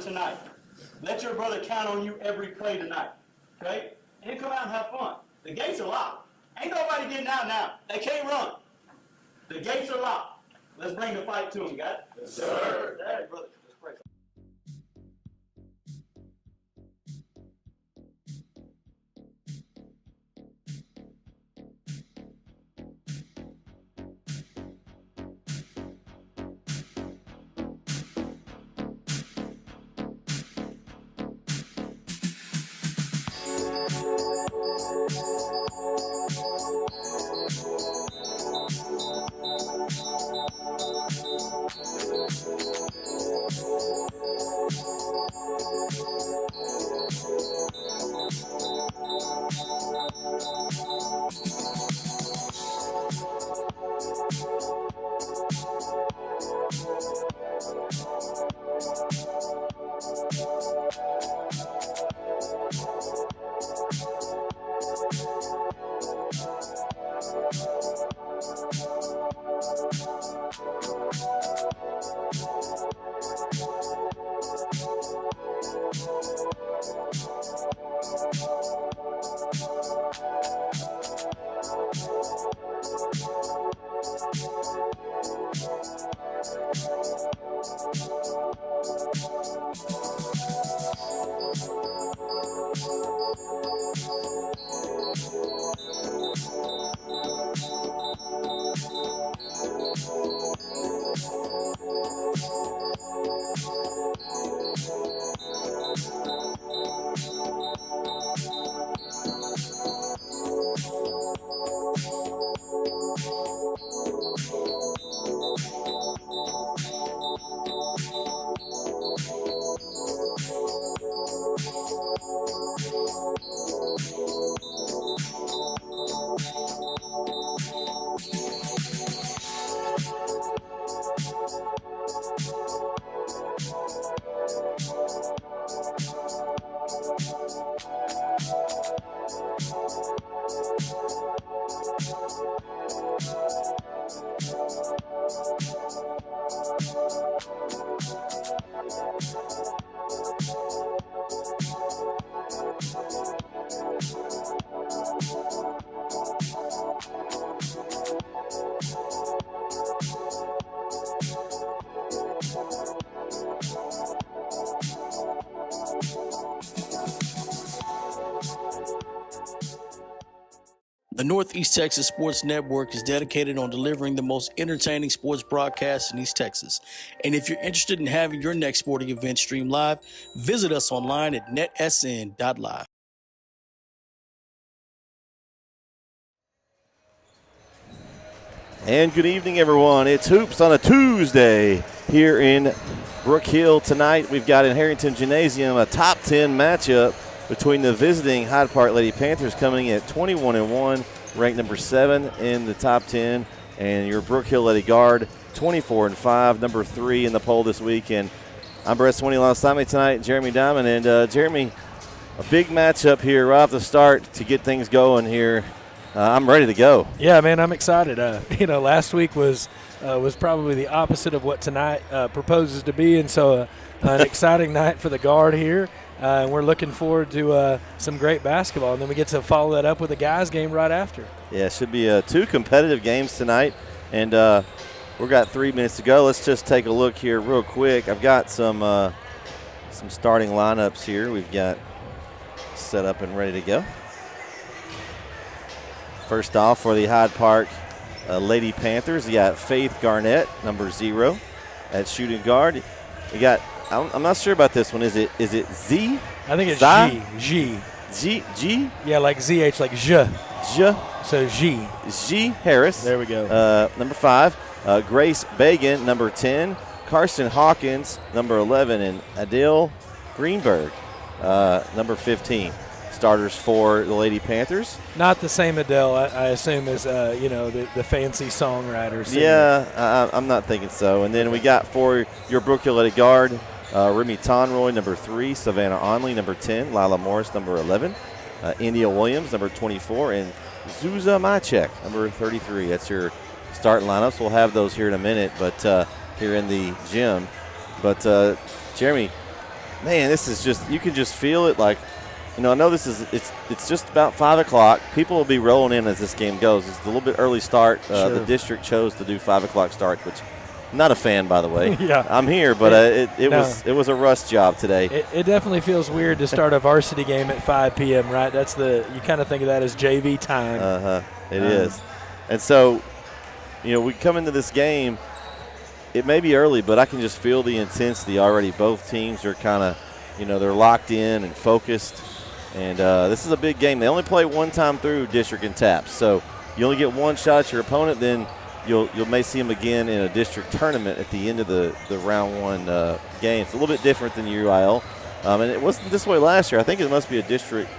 Tonight. Let your brother count on you every play tonight. Okay? And come out and have fun. The gates are locked. Ain't nobody getting out now. They can't run. The gates are locked. Let's bring the fight to them, guys. Yes, sir. All right, brother. Let's pray. The Northeast Texas Sports Network is dedicated on delivering the most entertaining sports broadcasts in East Texas. And if you're interested in having your next sporting event streamed live, visit us online at netsn.live. And good evening, everyone. It's Hoops on a Tuesday here in Brook Hill. Tonight we've got in Harrington Gymnasium a top 10 matchup between the visiting Hyde Park Lady Panthers coming at 21-1, ranked number 7 in the top 10, and your Brook Hill Lady Guard 24-5, number 3 in the poll this week. And I'm Brett Swinney alongside me tonight, Jeremy Diamond. And Jeremy, a big matchup here right off the start to get things going here. I'm ready to go. Yeah, man, I'm excited. Last week was probably the opposite of what tonight proposes to be, and so an exciting night for the Guard here. And we're looking forward to some great basketball. And then we get to follow that up with a guys game right after. Yeah, it should be 2 competitive games tonight. And we've got 3 minutes to go. Let's just take a look here real quick. I've got some starting lineups here we've got set up and ready to go. First off, for the Hyde Park Lady Panthers, you got Faith Garnett, number 0, at shooting guard. You got – I'm not sure about this one. Is it Z? I think it's G. G? Yeah, like ZH, like J. J. So G. G Harris. There we go. Number 5. Grace Bagan, number 10. Carson Hawkins, number 11. And Adele Greenberg, number 15. starters for the Lady Panthers. Not the same Adele, I assume, as the fancy songwriter. Singer. Yeah, I'm not thinking so. And then we got for your Brook Hill at guard, Remy Tonroy, number 3, Savannah Onley, number 10, Lila Morris, number 11, India Williams, number 24, and Zuza Mychek, number 33. That's your starting lineups. We'll have those here in a minute, but here in the gym. But Jeremy, man, this is just, you can just feel it. Like, I know this is, it's just about 5 o'clock. People will be rolling in as this game goes. It's a little bit early start. Sure. The district chose to do 5 o'clock starts, which I'm not a fan, by the way. Yeah. I'm here, but it was a rush job today. It definitely feels weird to start a varsity game at 5 p.m., right? You kind of think of that as JV time. It is. And so, we come into this game, it may be early, but I can just feel the intensity already. Both teams are kind of, they're locked in and focused. And this is a big game. They only play one time through district and TAPS. So you only get one shot at your opponent, then you may see them again in a district tournament at the end of the round 1 game. It's a little bit different than UIL. And it wasn't this way last year. I think it must be a district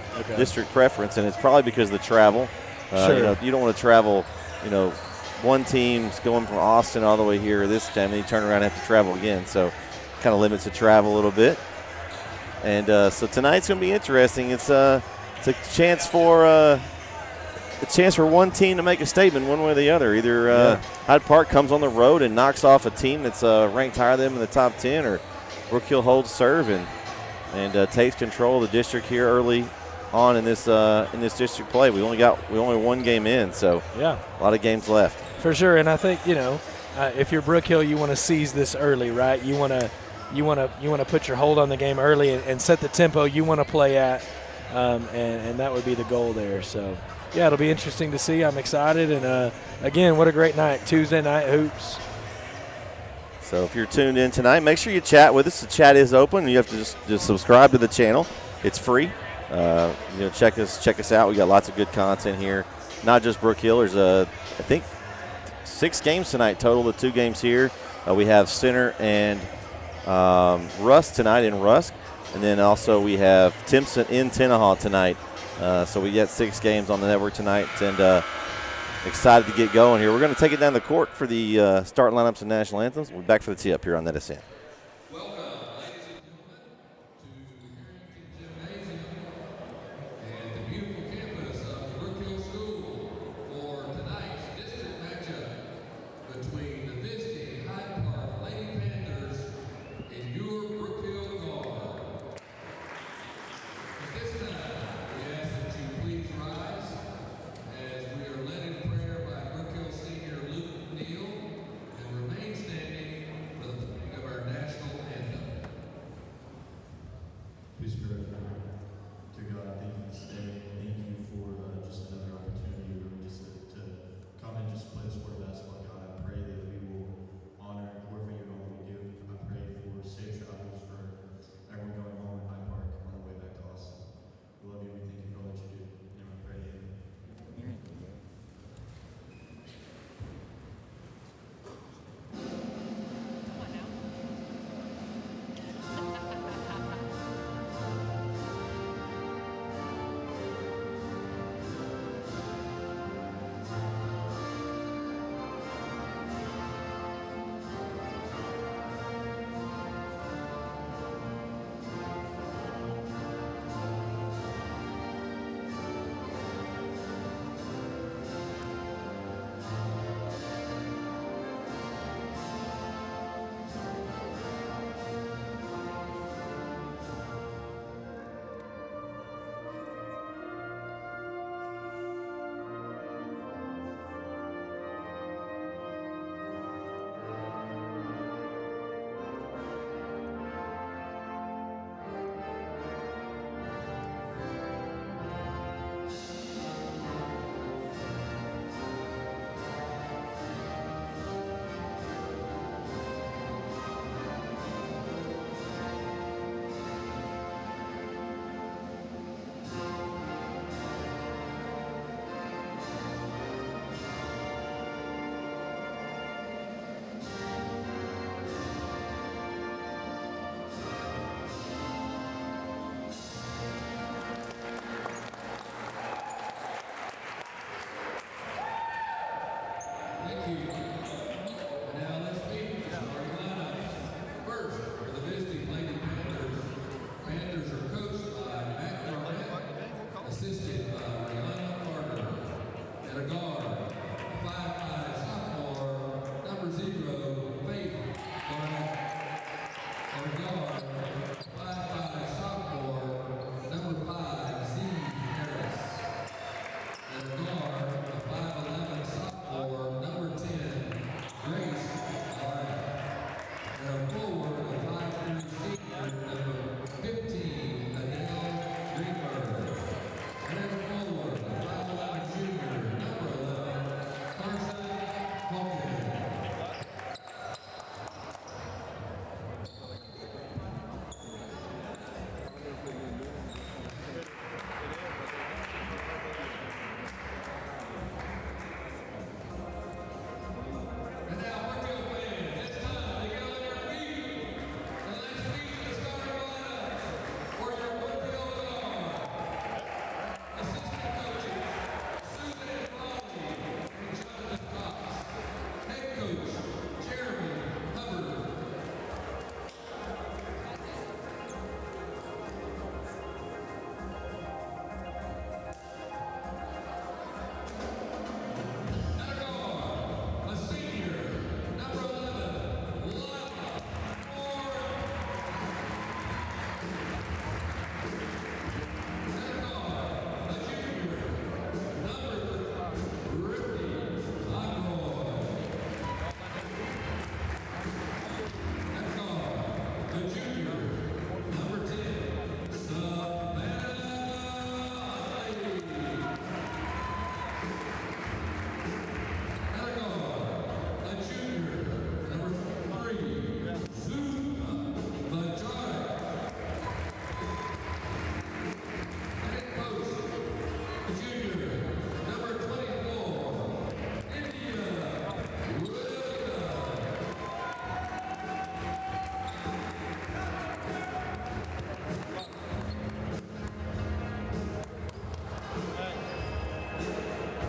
preference, and it's probably because of the travel. Sure. You don't want to travel, one team's going from Austin all the way here this time, and you turn around and have to travel again. So kind of limits the travel a little bit. And so tonight's going to be interesting. It's a chance for one team to make a statement one way or the other. Either Hyde Park comes on the road and knocks off a team that's ranked higher than them in the top 10, or Brook Hill holds serve and takes control of the district here early on in this district play. We only one game in, so a lot of games left. For sure, and I think if you're Brook Hill, you want to seize this early, right? You want to put your hold on the game early and set the tempo you want to play at, and that would be the goal there. So, it'll be interesting to see. I'm excited, and again, what a great night, Tuesday night hoops. So if you're tuned in tonight, make sure you chat with us. The chat is open. You have to just subscribe to the channel. It's free. Check us out. We got lots of good content here. Not just Brook Hill. There's I think 6 games tonight total. The 2 games here. We have Center and Rusk tonight in Rusk, and then also we have Timpson in Tenaha tonight. So we got 6 games on the network tonight, and excited to get going here. We're going to take it down the court for the starting lineups and national anthems. We'll be back for the tee up here on that SN.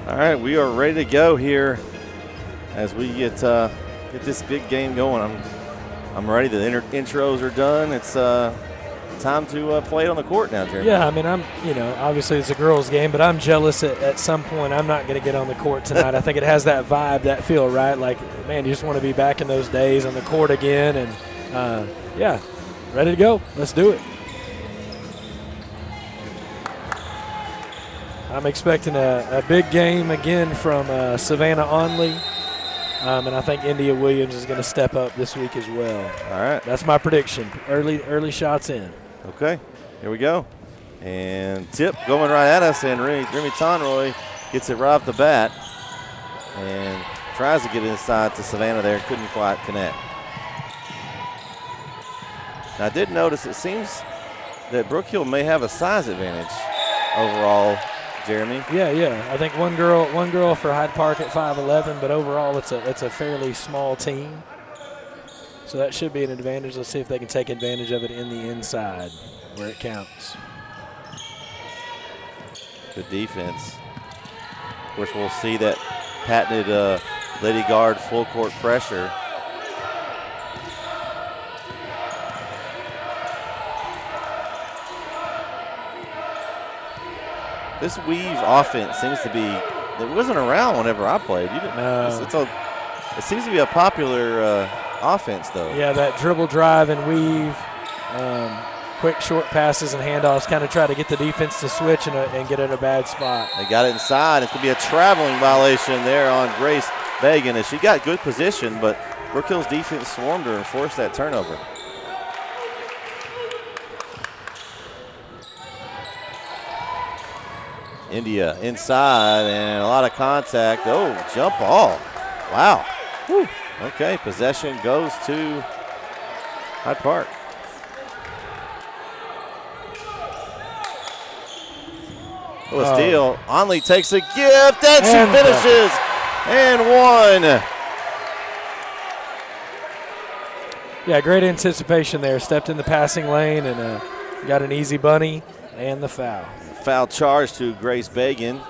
All right, we are ready to go here as we get this big game going. I'm ready. The intros are done. It's time to play it on the court now, Jeremy. Yeah, I mean, obviously it's a girls' game, but I'm jealous at some point I'm not going to get on the court tonight. I think it has that vibe, that feel, right? Like, man, you just want to be back in those days on the court again. And, yeah, ready to go. Let's do it. I'm expecting a big game again from Savannah Onley. And I think India Williams is going to step up this week as well. All right. That's my prediction. Early shots in. Okay, here we go. And tip going right at us, and Remy Tonroy gets it right off the bat and tries to get inside to Savannah there. Couldn't quite connect. Now, I did notice it seems that Brook Hill may have a size advantage overall, Jeremy. Yeah. I think one girl for Hyde Park at 5'11", but overall it's a fairly small team. So that should be an advantage. Let's see if they can take advantage of it in the inside where it counts. Good defense. Of course, we'll see that patented Lady Guard full court pressure. This weave offense seems to be, it wasn't around whenever I played. You didn't. No. It seems to be a popular offense, though. Yeah, that dribble, drive, and weave, quick short passes and handoffs, kind of try to get the defense to switch and get in a bad spot. They got it inside. It's going to be a traveling violation there on Grace Bagan as she got good position, but Brook Hill's defense swarmed her and forced that turnover. India inside and a lot of contact. Oh, jump ball. Wow. Whew. Okay, possession goes to Hyde Park. Oh, a steal. Onley takes a gift and she finishes and one. Yeah, great anticipation there. Stepped in the passing lane and got an easy bunny and the foul. Foul charge to Grace Bagan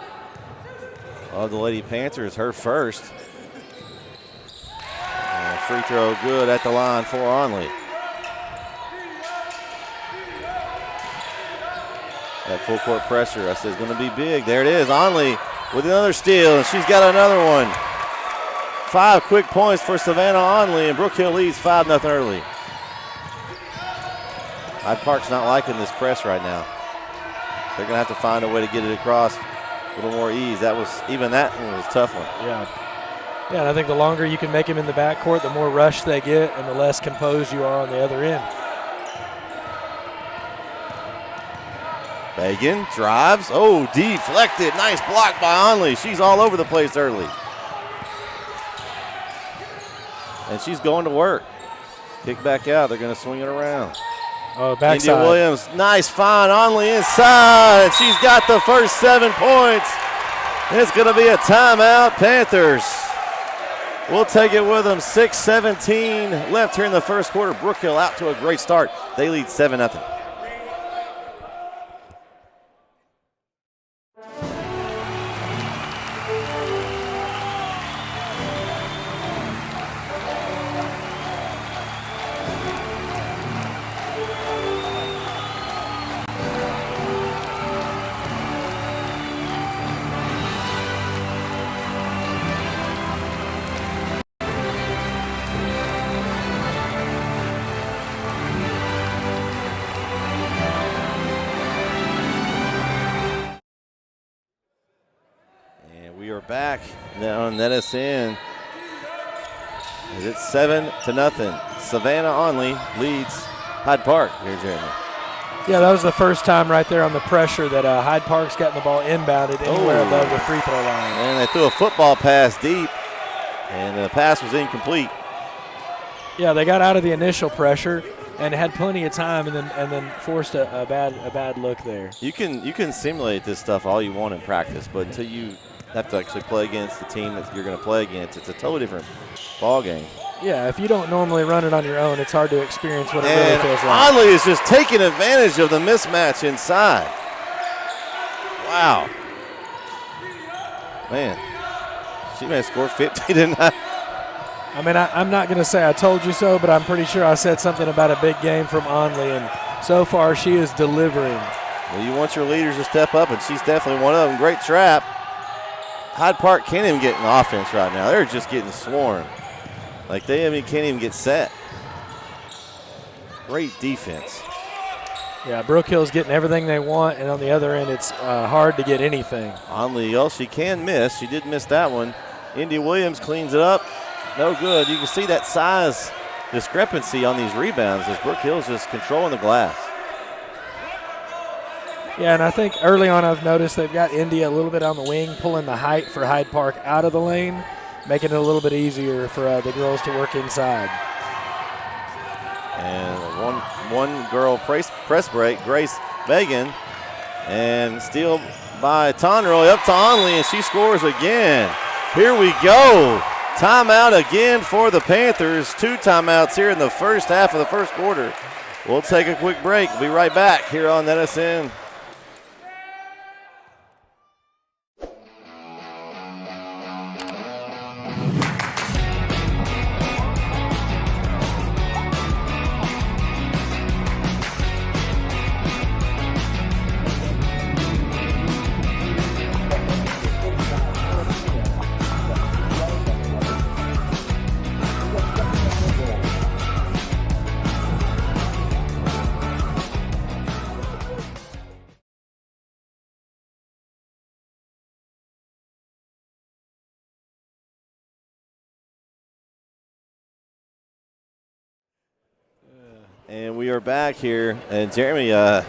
of the Lady Panthers, her first. free throw, good at the line for Onley. That full court pressure, I said, is going to be big. There it is, Onley with another steal, and she's got another one. 5 quick points for Savannah Onley, and Brook Hill leads 5-0 early. Hyde Park's not liking this press right now. They're going to have to find a way to get it across a little more ease. That one was a tough one. Yeah. Yeah, and I think the longer you can make him in the backcourt, the more rush they get and the less composed you are on the other end. Bagan drives. Oh, deflected. Nice block by Onley. She's all over the place early. And she's going to work. Kick back out. They're going to swing it around. Oh, backside. India Williams, nice find. Onley inside. And she's got the first 7 points. And it's going to be a timeout. Panthers will take it with them. 6:17 left here in the first quarter. Brook Hill out to a great start. They lead 7-0. Back now, net us in. It's 7-0. Savannah Onley leads Hyde Park. Here, Jeremy. Yeah, that was the first time right there on the pressure that Hyde Park's gotten the ball inbounded anywhere above the free throw line. And they threw a football pass deep, and the pass was incomplete. Yeah, they got out of the initial pressure and had plenty of time, and then forced a bad look there. You can simulate this stuff all you want in practice, but until you have to actually play against the team that you're going to play against, it's a totally different ball game. Yeah, if you don't normally run it on your own, it's hard to experience what it really feels like. Onley is just taking advantage of the mismatch inside. Wow. Man, she may have scored 50 tonight. I mean, I'm not going to say I told you so, but I'm pretty sure I said something about a big game from Onley, and so far she is delivering. Well, you want your leaders to step up, and she's definitely one of them. Great trap. Hyde Park can't even get an offense right now. They're just getting swarmed. Like they can't even get set. Great defense. Yeah, Brook Hill's getting everything they want, and on the other end, it's hard to get anything. Onley, she can miss. She did miss that one. Indy Williams cleans it up. No good. You can see that size discrepancy on these rebounds as Brook Hill's just controlling the glass. Yeah, and I think early on I've noticed they've got India a little bit on the wing, pulling the height for Hyde Park out of the lane, making it a little bit easier for the girls to work inside. And one girl press break, Grace Megan, and steal by Tonroy up to Onley, and she scores again. Here we go. Timeout again for the Panthers. 2 timeouts here in the first half of the first quarter. We'll take a quick break. We'll be right back here on NSN. And we are back here. And Jeremy, so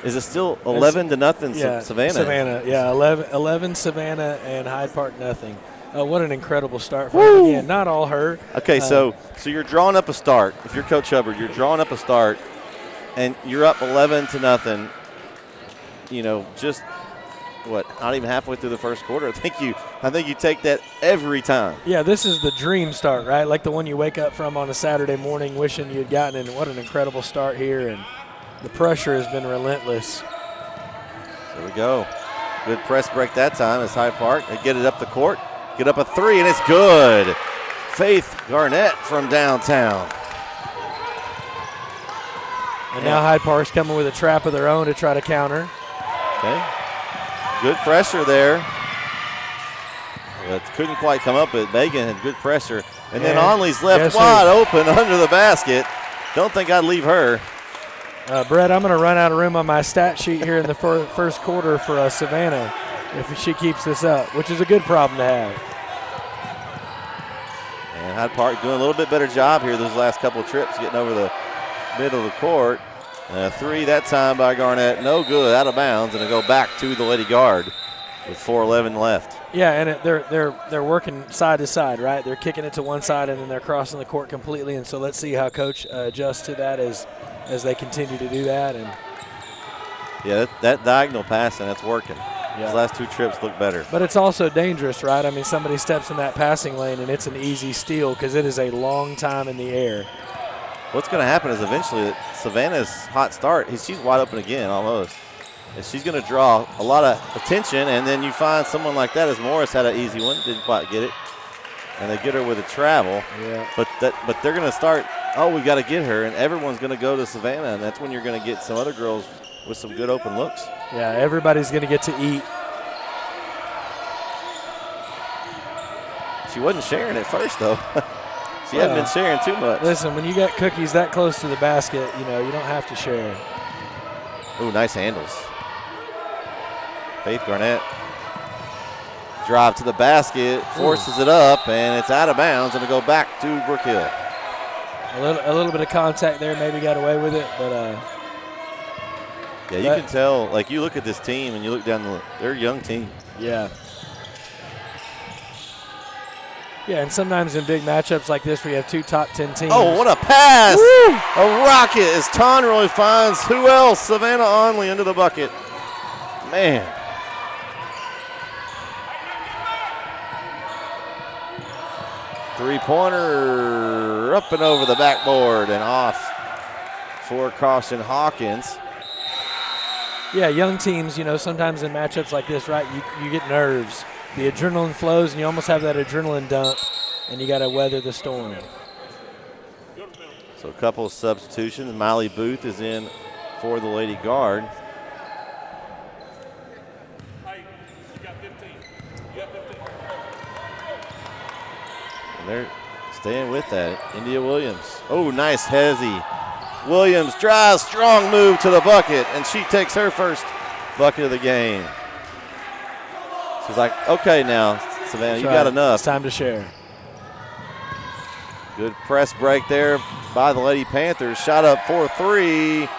is it still 11-0 Savannah? Savannah, yeah, 11 Savannah and Hyde Park nothing. What an incredible start for her. Again, not all her. Okay, so you're drawing up a start. If you're Coach Hubbard, you're drawing up a start, and you're up 11-0. You know, just not even halfway through the first quarter. I think you take that every time. Yeah, this is the dream start, right? Like the one you wake up from on a Saturday morning wishing you'd gotten. And what an incredible start here. And the pressure has been relentless. There we go. Good press break that time as Hyde Park. They get it up the court. get up a three, and it's good. Faith Garnett from downtown. And now Hyde Park's coming with a trap of their own to try to counter. Okay. Good pressure there. But couldn't quite come up, but Megan had good pressure. And then Onley's left wide open under the basket. Don't think I'd leave her. Brett, I'm going to run out of room on my stat sheet here in the first quarter for Savannah if she keeps this up, which is a good problem to have. And Hyde Park doing a little bit better job here those last couple of trips, getting over the middle of the court. Three that time by Garnett, no good, out of bounds, and it'll go back to the Lady Guard with 4:11 left. Yeah, and they're working side to side, right? They're kicking it to one side and then they're crossing the court completely. And so let's see how Coach adjusts to that as they continue to do that. And yeah, that diagonal passing, that's working. Yeah. Those last two trips look better. But it's also dangerous, right? I mean, somebody steps in that passing lane and it's an easy steal because it is a long time in the air. What's going to happen is eventually Savannah's hot start, she's wide open again almost. And she's going to draw a lot of attention, and then you find someone like that, as Morris had an easy one, didn't quite get it. And they get her with a travel. Yeah. But they're going to start, we got to get her, and everyone's going to go to Savannah, and that's when you're going to get some other girls with some good open looks. Yeah, everybody's going to get to eat. She wasn't sharing at first, though. She hadn't been sharing too much. Listen, when you got cookies that close to the basket, you don't have to share. Ooh, nice handles. Faith Garnett. Drive to the basket, forces it up, and it's out of bounds, and it'll go back to Brook Hill. A little bit of contact there, maybe got away with it, but yeah, you can tell. Like, you look at this team, and you look down they're a young team. Yeah. Yeah, and sometimes in big matchups like this, we have two top 10 teams. Oh, what a pass! Woo! A rocket as Tonroy finds who else? Savannah Onley into the bucket. Man. Three-pointer up and over the backboard and off for Caution Hawkins. Yeah, young teams, sometimes in matchups like this, right, you get nerves. The adrenaline flows, and you almost have that adrenaline dump, and you got to weather the storm. So a couple of substitutions. Miley Booth is in for the Lady Guard. And they're staying with that. India Williams. Oh, nice hezzy. Williams drives, strong move to the bucket, and she takes her first bucket of the game. She's like, okay now, Savannah, you got enough. It's time to share. Good press break there by the Lady Panthers. Shot up 4-3.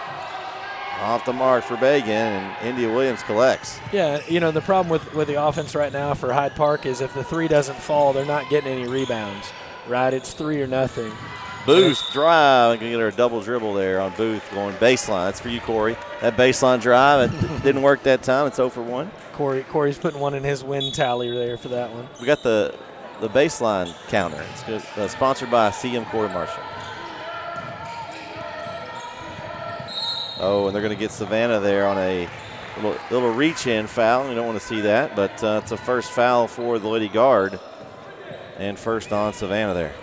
Off the mark for Bagan, and India Williams collects. Yeah, the problem with the offense right now for Hyde Park is if the three doesn't fall, they're not getting any rebounds, right? It's 3 or nothing. Booth drive. I can get her a double dribble there on Booth going baseline. That's for you, Corey. That baseline drive, it didn't work that time. It's 0 for 1. Corey's putting one in his win tally there for that one. We got the baseline counter. It's good. Sponsored by CM Corey Marshall. Oh, and they're going to get Savannah there on a little reach-in foul. We don't want to see that, but it's a first foul for the Lady Guard, and first on Savannah there.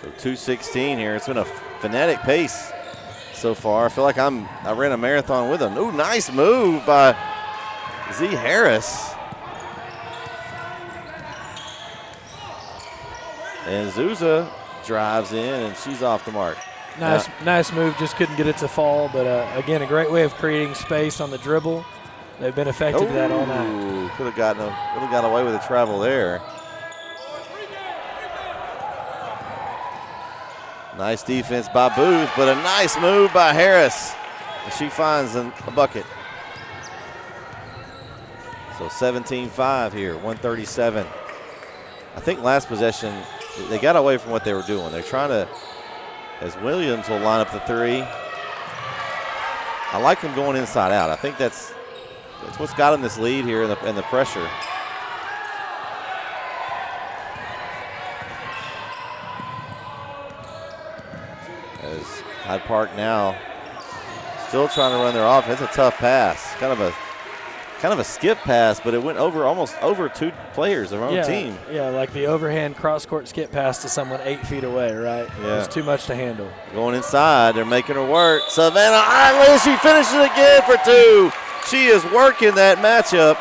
So 2:16 here. It's been a frenetic pace so far. I feel like I ran a marathon with them. Ooh, nice move by Z. Harris. And Zuza drives in, and she's off the mark. Nice move. Just couldn't get it to fall. But, again, a great way of creating space on the dribble. They've been effective at that all night. Could have got away with a travel there. Nice defense by Booth, but a nice move by Harris. And she finds a bucket. So 17-5 here, 137. I think last possession, they got away from what they were doing. They're trying to, as Williams will line up the three. I like them going inside out. I think that's what's got them this lead here and the pressure. As Hyde Park now Still trying to run their offense. It's a tough pass. Kind of a skip pass, but it went almost over 2 players of our own team. Yeah, like the overhand cross-court skip pass to someone 8 feet away, right? Yeah. It's too much to handle. Going inside. They're making her work. Savannah Isley, she finishes again for 2. She is working that matchup.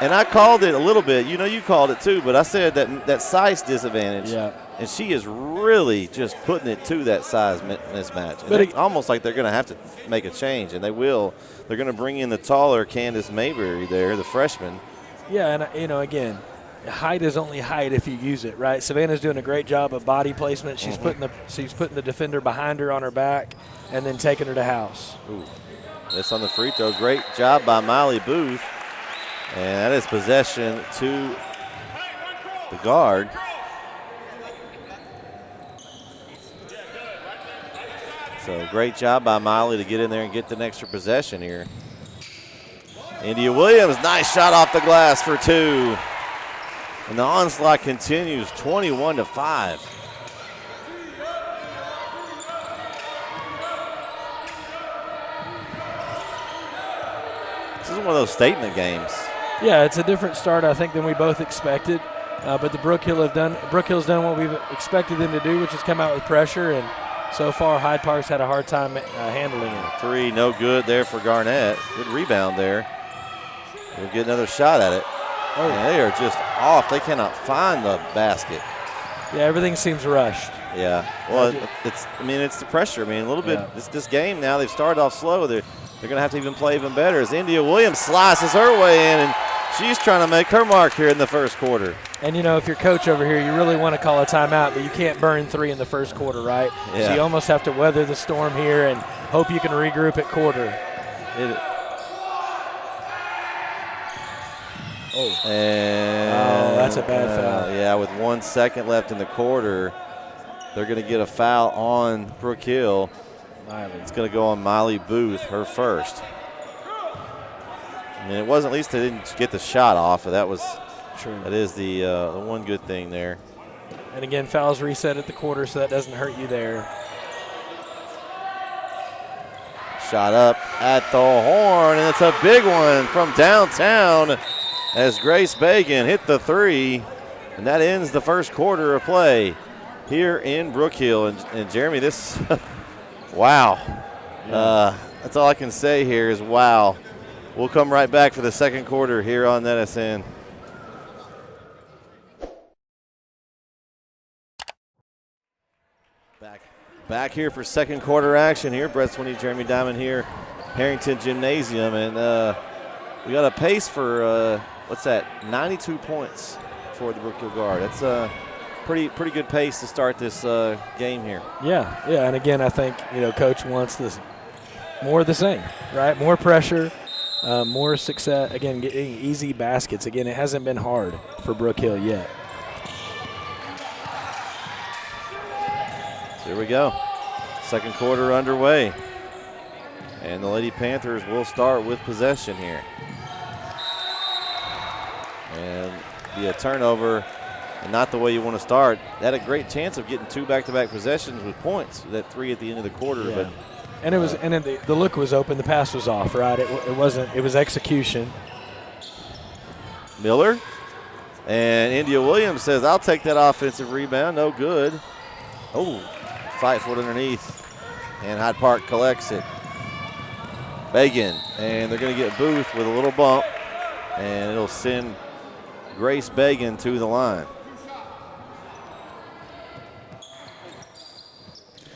And I called it a little bit. You know, you called it too, but I said that size disadvantage. Yeah. And she is really just putting it to that size mismatch. But it's almost like they're going to have to make a change, and they will. They're going to bring in the taller Candace Mayberry there, the freshman. Yeah, and, again, height is only height if you use it, right? Savannah's doing a great job of body placement. She's putting the defender behind her on her back and then taking her to house. Ooh. This on the free throw. Great job by Miley Booth. And that is possession to the guard. So great job by Miley to get in there and get an extra possession here. India Williams, nice shot off the glass for 2. And the onslaught continues, 21-5. This is one of those statement games. Yeah, it's a different start, I think, than we both expected. But the Brook Hill's done what we've expected them to do, which is come out with pressure. And so far, Hyde Park's had a hard time handling it. 3, no good there for Garnett. Good rebound there. We'll get another shot at it. Oh, and they are just off. They cannot find the basket. Yeah, everything seems rushed. Yeah. Well, it's the pressure. A little bit. Yeah. This game now. They've started off slow. They're going to have to even play even better as India Williams slices her way in, and she's trying to make her mark here in the first quarter. And, if you're coach over here, you really want to call a timeout, but you can't burn 3 in the first quarter, right? Yeah. So you almost have to weather the storm here and hope you can regroup at quarter. That's a bad foul. Yeah, with 1 second left in the quarter, they're going to get a foul on Brook Hill. It's going to go on Miley Booth, her first. It wasn't, at least they didn't get the shot off. That is the one good thing there. And again, fouls reset at the quarter, so that doesn't hurt you there. Shot up at the horn, and it's a big one from downtown as Grace Bagan hit the 3, and that ends the first quarter of play here in Brook Hill. And Jeremy, this, wow. Yeah. That's all I can say here is wow. We'll come right back for the second quarter here on NSN. Back here for second quarter action here. Brett Swinney, Jeremy Diamond here, Harrington Gymnasium. And we got a pace for, 92 points for the Brook Hill Guard. That's a pretty good pace to start this game here. Yeah, and again, I think, Coach wants this more of the same, right? More pressure, more success. Again, getting easy baskets. Again, it hasn't been hard for Brook Hill yet. Here we go. Second quarter underway. And the Lady Panthers will start with possession here. And be a turnover, and not the way you want to start. They had a great chance of getting 2 back-to-back possessions with points. That 3 at the end of the quarter. Yeah. But and it was, the look was open. The pass was off, right? It wasn't. It was execution. Miller and India Williams says, "I'll take that offensive rebound." No good. Oh. Fight for it underneath, and Hyde Park collects it. Bagan, and they're going to get Booth with a little bump, and it'll send Grace Bagan to the line.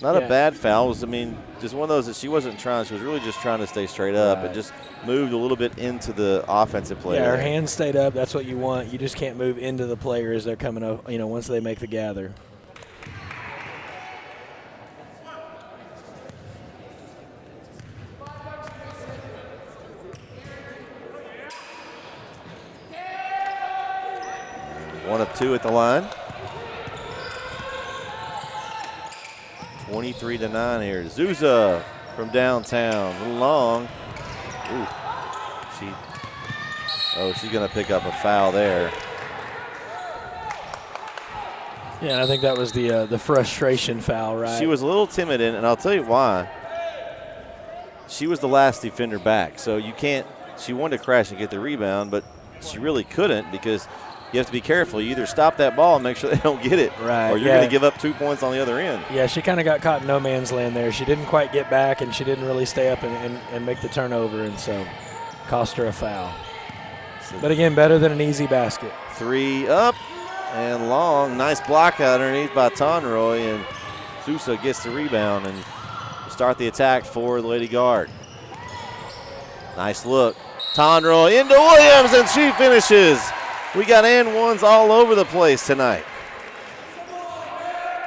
Not a bad foul. It was, just one of those that she wasn't trying. She was really just trying to stay straight up and just moved a little bit into the offensive play. Yeah, her hands stayed up. That's what you want. You just can't move into the player as they're coming up, once they make the gather. One of 2 at the line. 23-9 here. Zuza from downtown, a little long. Ooh, she's going to pick up a foul there. Yeah, and I think that was the frustration foul, right? She was a little timid, and I'll tell you why. she was the last defender back. So you can't – she wanted to crash and get the rebound, but she really couldn't because you have to be careful. You either stop that ball and make sure they don't get it, right, or you're going to give up 2 points on the other end. Yeah, she kind of got caught in no man's land there. She didn't quite get back, and she didn't really stay up and make the turnover, and so cost her a foul. But, again, better than an easy basket. 3 up and long. Nice block out underneath by Tonroy, and Sousa gets the rebound and start the attack for the Lady Guard. Nice look. Tonroy into Williams, and she finishes. We got and ones all over the place tonight.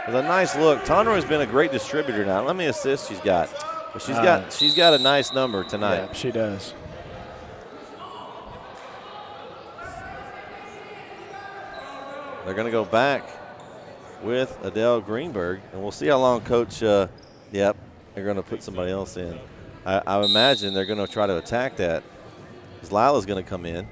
With a nice look. Tonroy's been a great distributor now. Let me assist she's got. But she's got a nice number tonight. Yeah, she does. They're going to go back with Adele Greenberg, and we'll see how long Coach, they're going to put somebody else in. I would imagine they're going to try to attack that because Lila's going to come in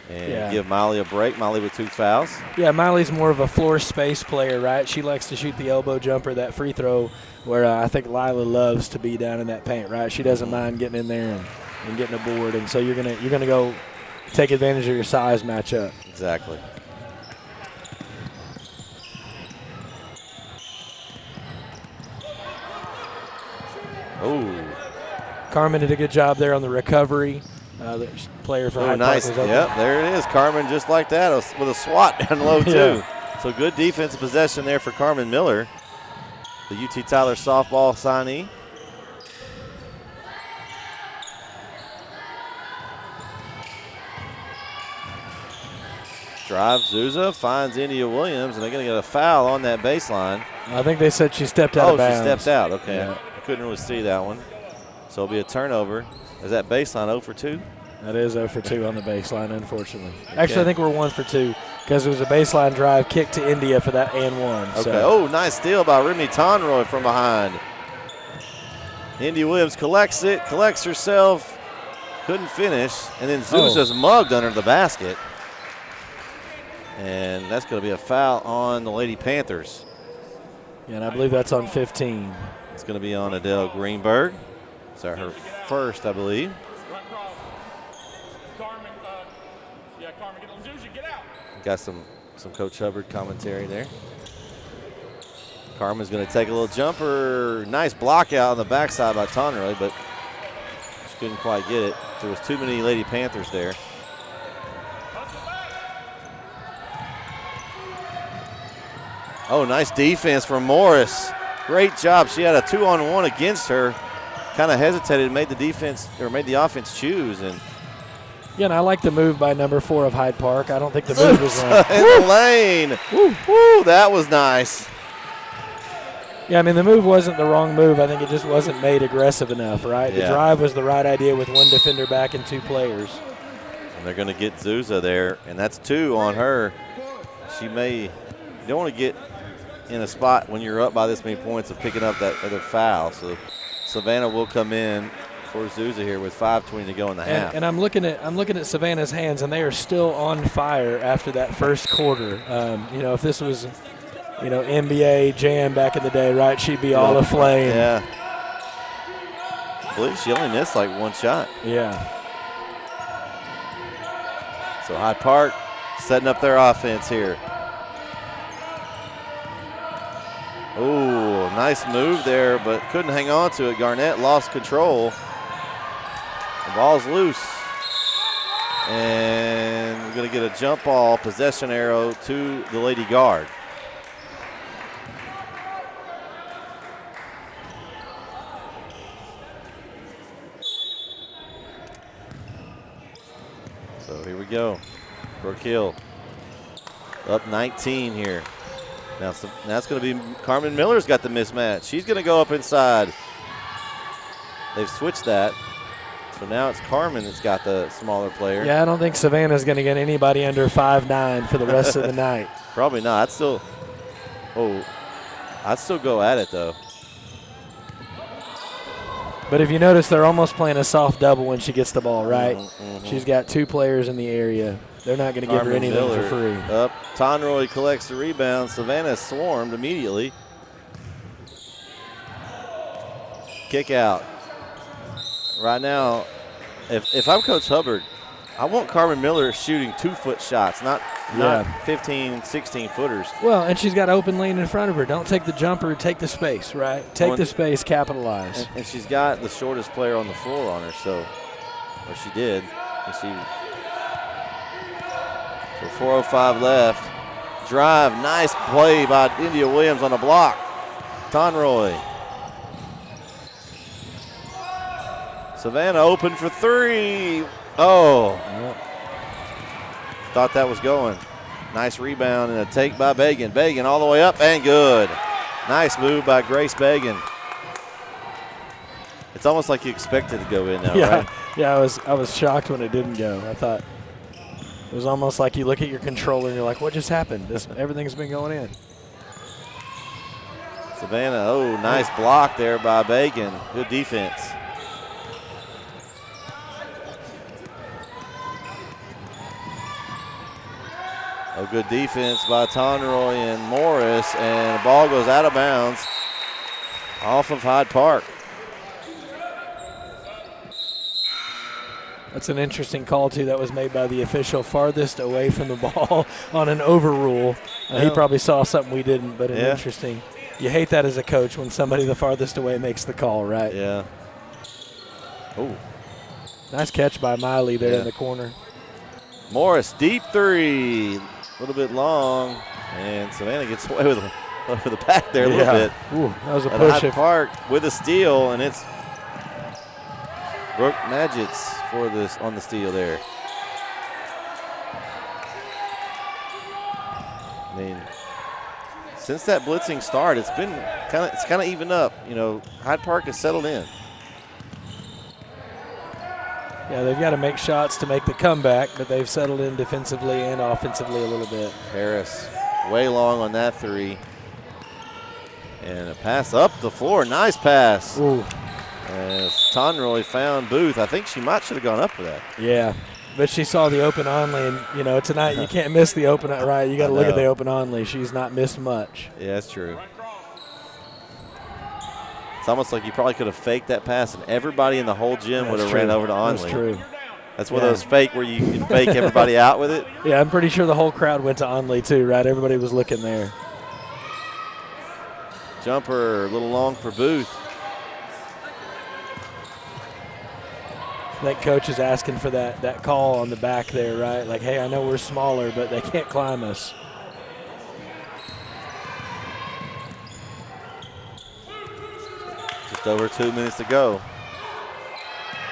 and give Miley a break. Miley with 2 fouls. Yeah, Miley's more of a floor space player, right? She likes to shoot the elbow jumper, that free throw, where I think Lila loves to be down in that paint, right? She doesn't mind getting in there and getting a board, and so you're gonna go take advantage of your size matchup. Exactly. Oh, Carmen did a good job there on the recovery. The player for Hyde nice. Park was Yep, there it is. Carmen just like that with a swat down low, too. Yeah. So good defensive possession there for Carmen Miller, the UT Tyler softball signee. Drive, Sousa finds India Williams, and they're going to get a foul on that baseline. I think they said she stepped out of bounds. Oh, she stepped out. Okay. Yeah. I couldn't really see that one. So it'll be a turnover. Is that baseline 0 for 2? That is 0 for 2 on the baseline, unfortunately. Okay. Actually, I think we're 1 for 2 because it was a baseline drive kick to India for that and 1. Okay. So. Oh, nice steal by Rimney Tonroy from behind. India Williams collects herself, couldn't finish, and then Sousa's mugged under the basket. And that's going to be a foul on the Lady Panthers. Yeah, and I believe that's on 15. It's going to be on Adele Greenberg. It's her first, I believe. Got some Coach Hubbard commentary there. Carmen's going to take a little jumper. Nice block out on the backside by Tonroy, but she couldn't quite get it. There was too many Lady Panthers there. Oh, nice defense from Morris. Great job. She had a 2-on-1 against her. Kind of hesitated, made the offense choose. And yeah, and I like the move by number 4 of Hyde Park. I don't think the move was wrong. In the lane. Woo, that was nice. Yeah, I mean, the move wasn't the wrong move. I think it just wasn't made aggressive enough, right? Yeah. The drive was the right idea with 1 defender back and 2 players. And they're going to get Sousa there, and that's 2 on her. You don't want to get in a spot when you're up by this many points of picking up that other foul. So Savannah will come in for Sousa here with 5:20 to go in the half. And I'm looking at Savannah's hands, and they are still on fire after that first quarter. If this was, NBA Jam back in the day, right? She'd be all aflame. Yeah. I believe she only missed like 1 shot. Yeah. So Hyde Park setting up their offense here. Oh, nice move there, but couldn't hang on to it. Garnett lost control. The ball's loose. And we're going to get a jump ball possession arrow to the Lady Guard. So here we go. Brook Hill up 19 here. Now that's going to be Carmen Miller's got the mismatch. She's going to go up inside. They've switched that. So now it's Carmen that's got the smaller player. Yeah, I don't think Savannah's going to get anybody under 5'9" for the rest of the night. Probably not. I'd still go at it, though. But if you notice, they're almost playing a soft double when she gets the ball, right? Mm-hmm. She's got 2 players in the area. They're not going to give her anything Miller for free. Up. Tonroy collects the rebound. Savannah swarmed immediately. Kick out. right now, if I'm Coach Hubbard, I want Carmen Miller shooting 2-foot shots, not 15, 16-footers. Well, and she's got open lane in front of her. Don't take the jumper, take the space, right? Take the space, capitalize. And she's got the shortest player on the floor on her, or she did. And so 4:05 left. Drive, nice play by India Williams on the block. Tonroy. Savannah open for three. Oh. Thought that was going. Nice rebound and a take by Bagan. Bagan all the way up and good. Nice move by Grace Bagan. It's almost like you expected to go in now, right? Yeah, I was shocked when it didn't go. I thought it was almost like you look at your controller and you're like, what just happened? Everything's been going in. Savannah, nice block there by Bagan. Good defense. Good defense by Tonroy and Morris, and the ball goes out of bounds off of Hyde Park. That's an interesting call, too, that was made by the official farthest away from the ball on an overrule. He probably saw something we didn't, but interesting. You hate that as a coach when somebody the farthest away makes the call, right? Yeah. Oh. Nice catch by Miley there in the corner. Morris, deep three. A little bit long, and Savannah gets away with the back there a little bit. Ooh, that was a push. Hyde Park with a steal, and it's Brook Magits for this on the steal there. I mean, since that blitzing start, it's been kind of evened up. You know, Hyde Park has settled in. Yeah, they've got to make shots to make the comeback, but they've settled in defensively and offensively a little bit. Harris way long on that three. And a pass up the floor. Nice pass. Ooh. As Tonroy found Booth. I think she should have gone up for that. Yeah, but she saw the open only, and, tonight you can't miss the open, right? You got to look at the open only. She's not missed much. Yeah, that's true. It's almost like you probably could have faked that pass, and everybody in the whole gym would have ran over to Onley. That's true. That's one of those fake where you can fake everybody out with it. Yeah, I'm pretty sure the whole crowd went to Onley too, right? Everybody was looking there. Jumper a little long for Booth. I think coach is asking for that call on the back there, right? Like, hey, I know we're smaller, but they can't climb us. Just over 2 minutes to go.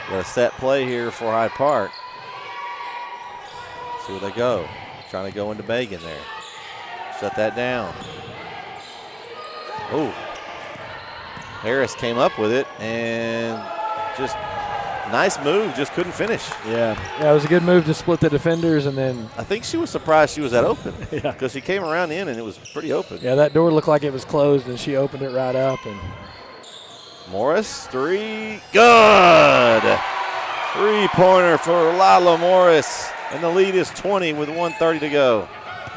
Got a set play here for Hyde Park. See where they go. Trying to go into Bagan there. Shut that down. Oh. Harris came up with it and just nice move, just couldn't finish. Yeah, it was a good move to split the defenders, and then I think she was surprised she was that open. Yeah, because she came around in and it was pretty open. Yeah, that door looked like it was closed, and she opened it right up. And Morris, three, good. Three-pointer for Lila Morris, and the lead is 20 with 1:30 to go.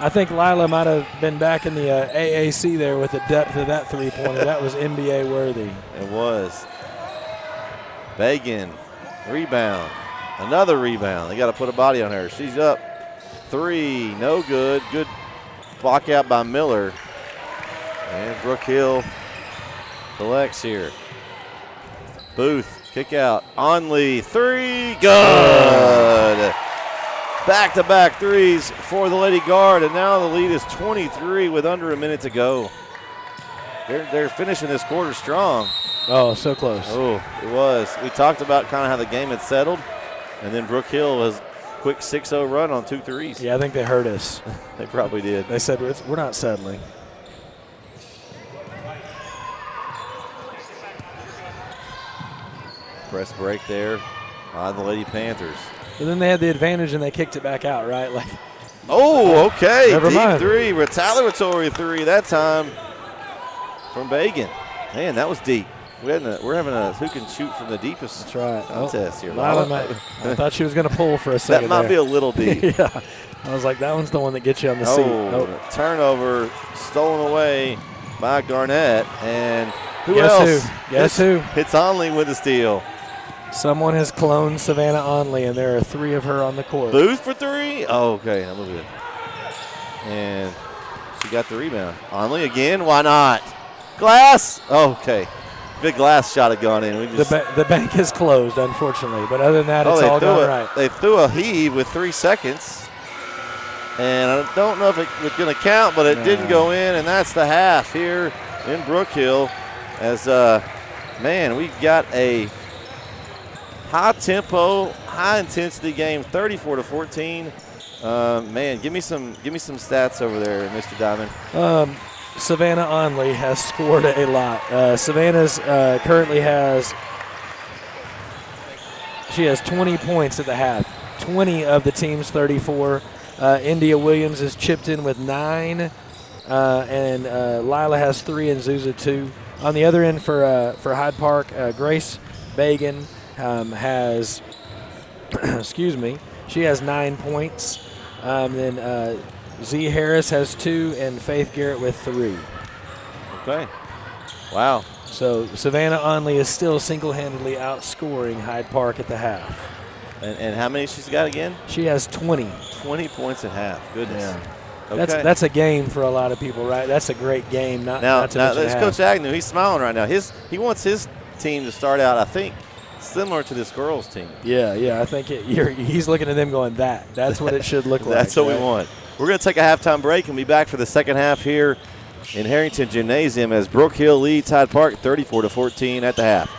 I think Lila might have been back in the AAC there with the depth of that three-pointer. That was NBA worthy. It was. Bagan, rebound, another rebound. They got to put a body on her. She's up. Three, no good. Good block out by Miller. And Brook Hill collects here. Booth, kick out. Onley, three, good. Back-to-back threes for the Lady Guard, and now the lead is 23 with under a minute to go. They're finishing this quarter strong. Oh, so close. Oh, it was. We talked about kind of how the game had settled, and then Brook Hill was quick 6-0 run on 2 threes. Yeah, I think they hurt us. They probably did. They said, we're not settling. Press break there by the Lady Panthers. But then they had the advantage and they kicked it back out, right? Like, oh, okay. Never Deep mind. three, retaliatory three that time from Bagan. Man, that was deep. We're having a who can shoot from the deepest contest here. I thought she was going to pull for a second. That might be a little deep. Yeah. I was like, that one's the one that gets you on the seat. Turnover stolen away by Garnett. And who else? Guess who? It's Onley with the steal. Someone has cloned Savannah Onley, and there are 3 of her on the court. Booth for 3? Oh, okay. I'm looking at it. And she got the rebound. Onley again? Why not? Glass? Oh, okay. Big Glass shot had gone in. The bank is closed, unfortunately. But other than that, it's all gone right. They threw a heave with 3 seconds. And I don't know if it was going to count, but it didn't go in. And that's the half here in Brook Hill. As, man, we've got a high-tempo, high-intensity game, 34-14. Man, give me some stats over there, Mr. Diamond. Savannah Onley has scored a lot. Savannah's currently has 20 points at the half. 20 of the team's 34. India Williams has chipped in with 9, and Lila has 3 and Zuza 2. On the other end for Hyde Park, Grace Bagan has, excuse me, she has 9 points. Then Z Harris has 2, and Faith Garrett with 3. Okay. Wow. So Savannah Onley is still single-handedly outscoring Hyde Park at the half. And how many she's got again? She has 20. 20 points at half. Goodness. Yeah. Okay. That's a game for a lot of people, right? That's a great game. Not to mention that's Coach Agnew. He's smiling right now. He wants his team to start out, I think, similar to this girls' team. Yeah. I think he's looking at them going, that's what it should look like. That's what we want. We're going to take a halftime break and be back for the second half here in Harrington Gymnasium as Brook Hill leads Hyde Park 34-14 at the half.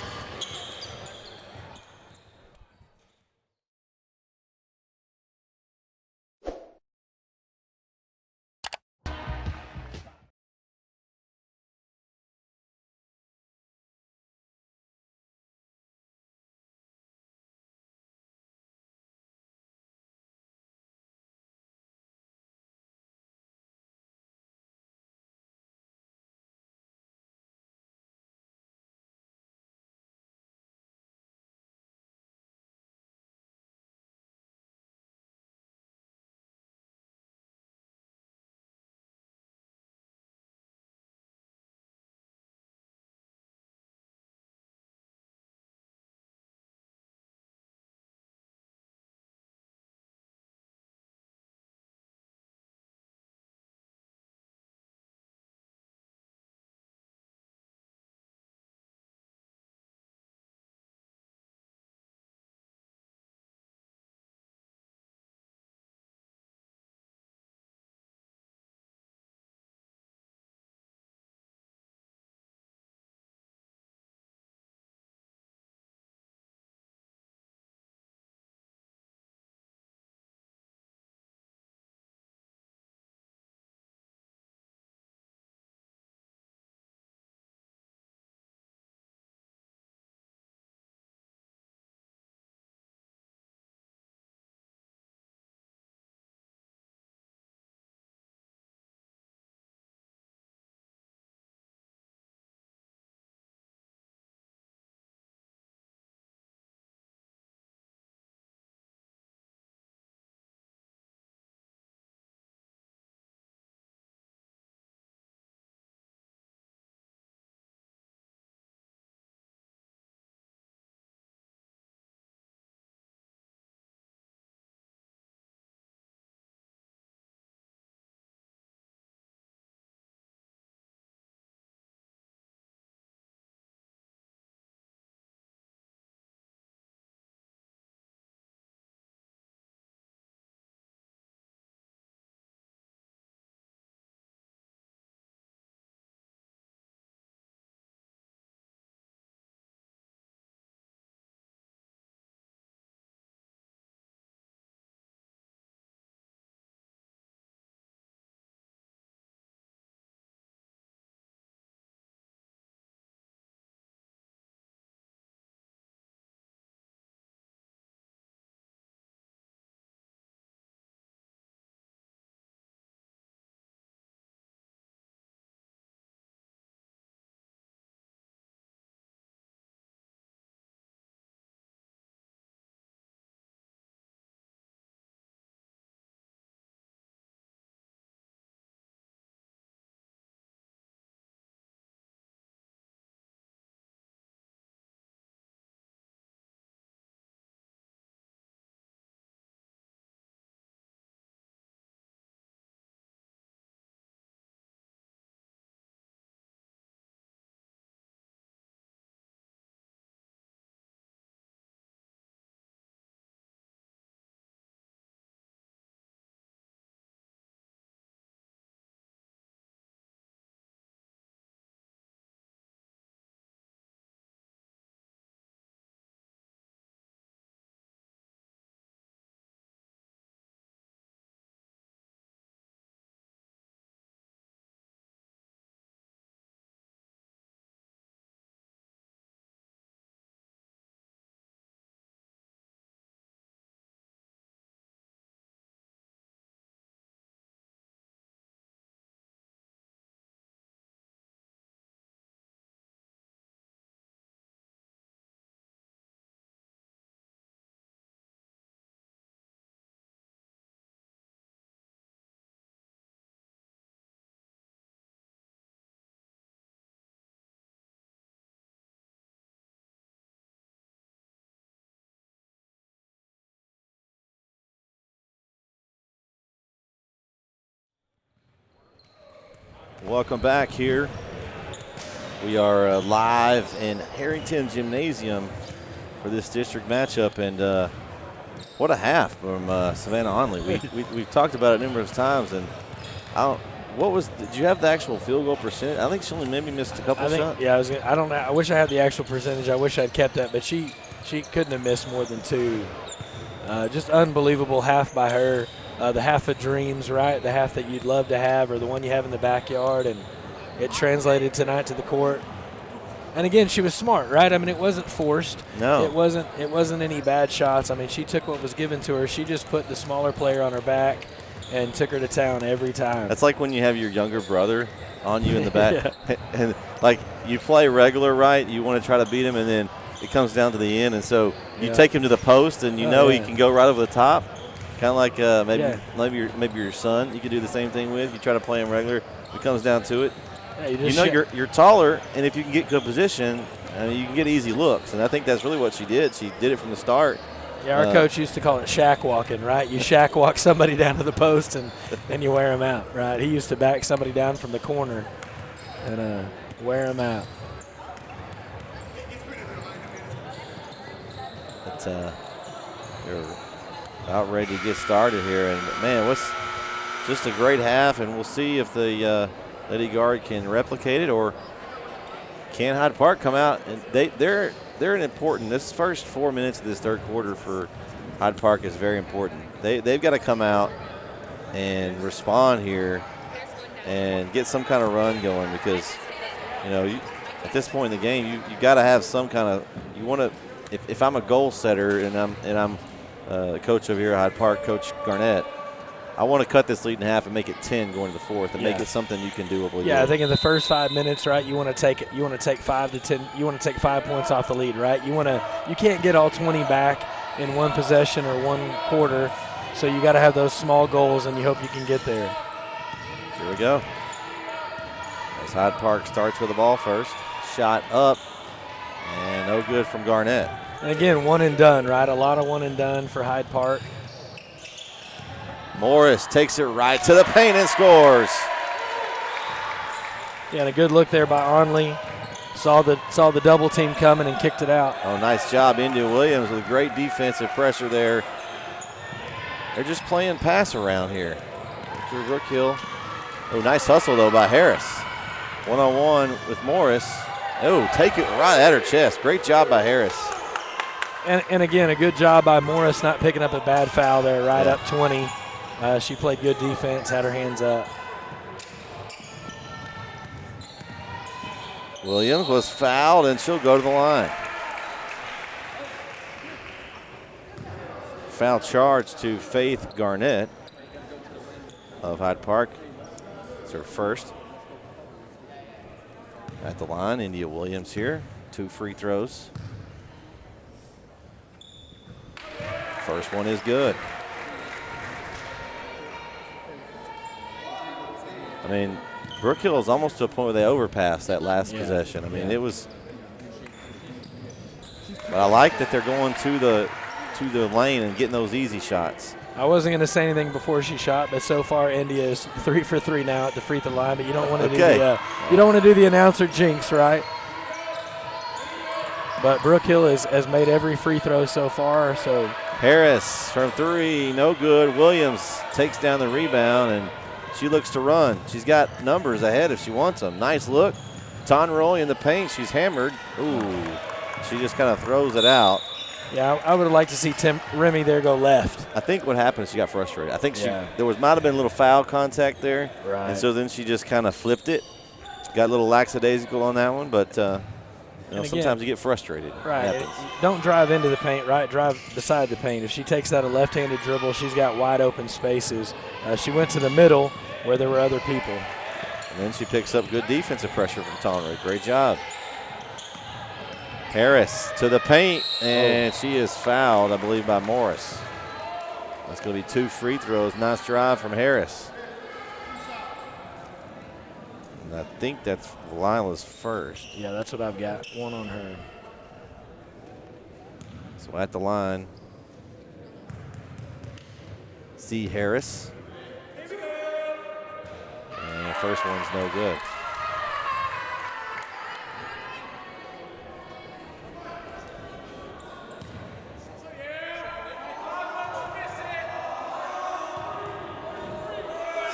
Welcome back here. We are live in Harrington Gymnasium for this district matchup, and what a half from Savannah Onley. We've talked about it numerous times, and did you have the actual field goal percentage? I think she only maybe missed a couple shots. Yeah, I don't know. I wish I had the actual percentage. I wish I'd kept that, but she couldn't have missed more than 2. Just unbelievable half by her. The half of dreams, right? The half that you'd love to have, or the one you have in the backyard, and it translated tonight to the court. And again, she was smart, right? I mean, it wasn't forced. No. It wasn't any bad shots. I mean, she took what was given to her. She just put the smaller player on her back and took her to town every time. That's like when you have your younger brother on you in the back. And like you play regular, right? You want to try to beat him, and then it comes down to the end, and so you take him to the post, and you know he can go right over the top. Kind of like maybe your son. You could do the same thing with. You try to play him regular. If it comes down to it. Yeah, you're taller, and if you can get good position, I mean, you can get easy looks. And I think that's really what she did. She did it from the start. Yeah, our coach used to call it shack walking, right? You shack walk somebody down to the post, and you wear them out, right? He used to back somebody down from the corner and wear them out. But they're about ready to get started here. And, man, what's just a great half, and we'll see if the Lady Guard can replicate it, or can Hyde Park come out. And they're an important – this first 4 minutes of this third quarter for Hyde Park is very important. They've got to come out and respond here and get some kind of run going, because, at this point in the game, you got to have some kind of – you want to – if I'm a goal setter and I'm the coach over here at Hyde Park, Coach Garnett, I want to cut this lead in half and make it 10 going to the fourth, and make it something you can do. Yeah, I think in the first 5 minutes, right, you want to take 5 to 10. You want to take 5 points off the lead, right? You can't get all 20 back in one possession or one quarter, so you got to have those small goals, and you hope you can get there. Here we go. As Hyde Park starts with the ball first, shot up, and no good from Garnett. And again, one and done, right? A lot of one and done for Hyde Park. Morris takes it right to the paint and scores. Yeah, and a good look there by Onley. Saw the double team coming and kicked it out. Oh, nice job, India Williams, with great defensive pressure there. They're just playing pass around here. Through Brook Hill. Oh, nice hustle, though, by Harris. One-on-one with Morris. Oh, take it right at her chest. Great job by Harris. And again, a good job by Morris not picking up a bad foul there, right up 20. She played good defense, had her hands up. Williams was fouled, and she'll go to the line. Foul charge to Faith Garnett of Hyde Park. It's her first. At the line, India Williams here. 2 free throws. First one is good. I mean, Brook Hill is almost to a point where they overpassed that last possession. I mean, it was. But I like that they're going to the lane and getting those easy shots. I wasn't going to say anything before she shot, but so far India is 3 for 3 now at the free throw line. But you don't want to do the announcer jinx, right? But Brook Hill has made every free throw so far. So Harris from 3, no good. Williams takes down the rebound, and she looks to run. She's got numbers ahead if she wants them. Nice look. Tonroy in the paint. She's hammered. Ooh. She just kind of throws it out. Yeah, I would have liked to see Remy there go left. I think what happened is she got frustrated. I think there might have been a little foul contact there. Right. And so then she just kind of flipped it. Got a little lackadaisical on that one, but sometimes you get frustrated. Right. Don't drive into the paint, right? Drive beside the paint. If she takes that a left-handed dribble, she's got wide open spaces. She went to the middle where there were other people. And then she picks up good defensive pressure from Tonroy. Great job. Harris to the paint, and she is fouled, I believe, by Morris. That's going to be 2 free throws. Nice drive from Harris. And I think that's Lila's first. Yeah, that's what I've got. 1 on her. So at the line, C. Harris. And first one's no good.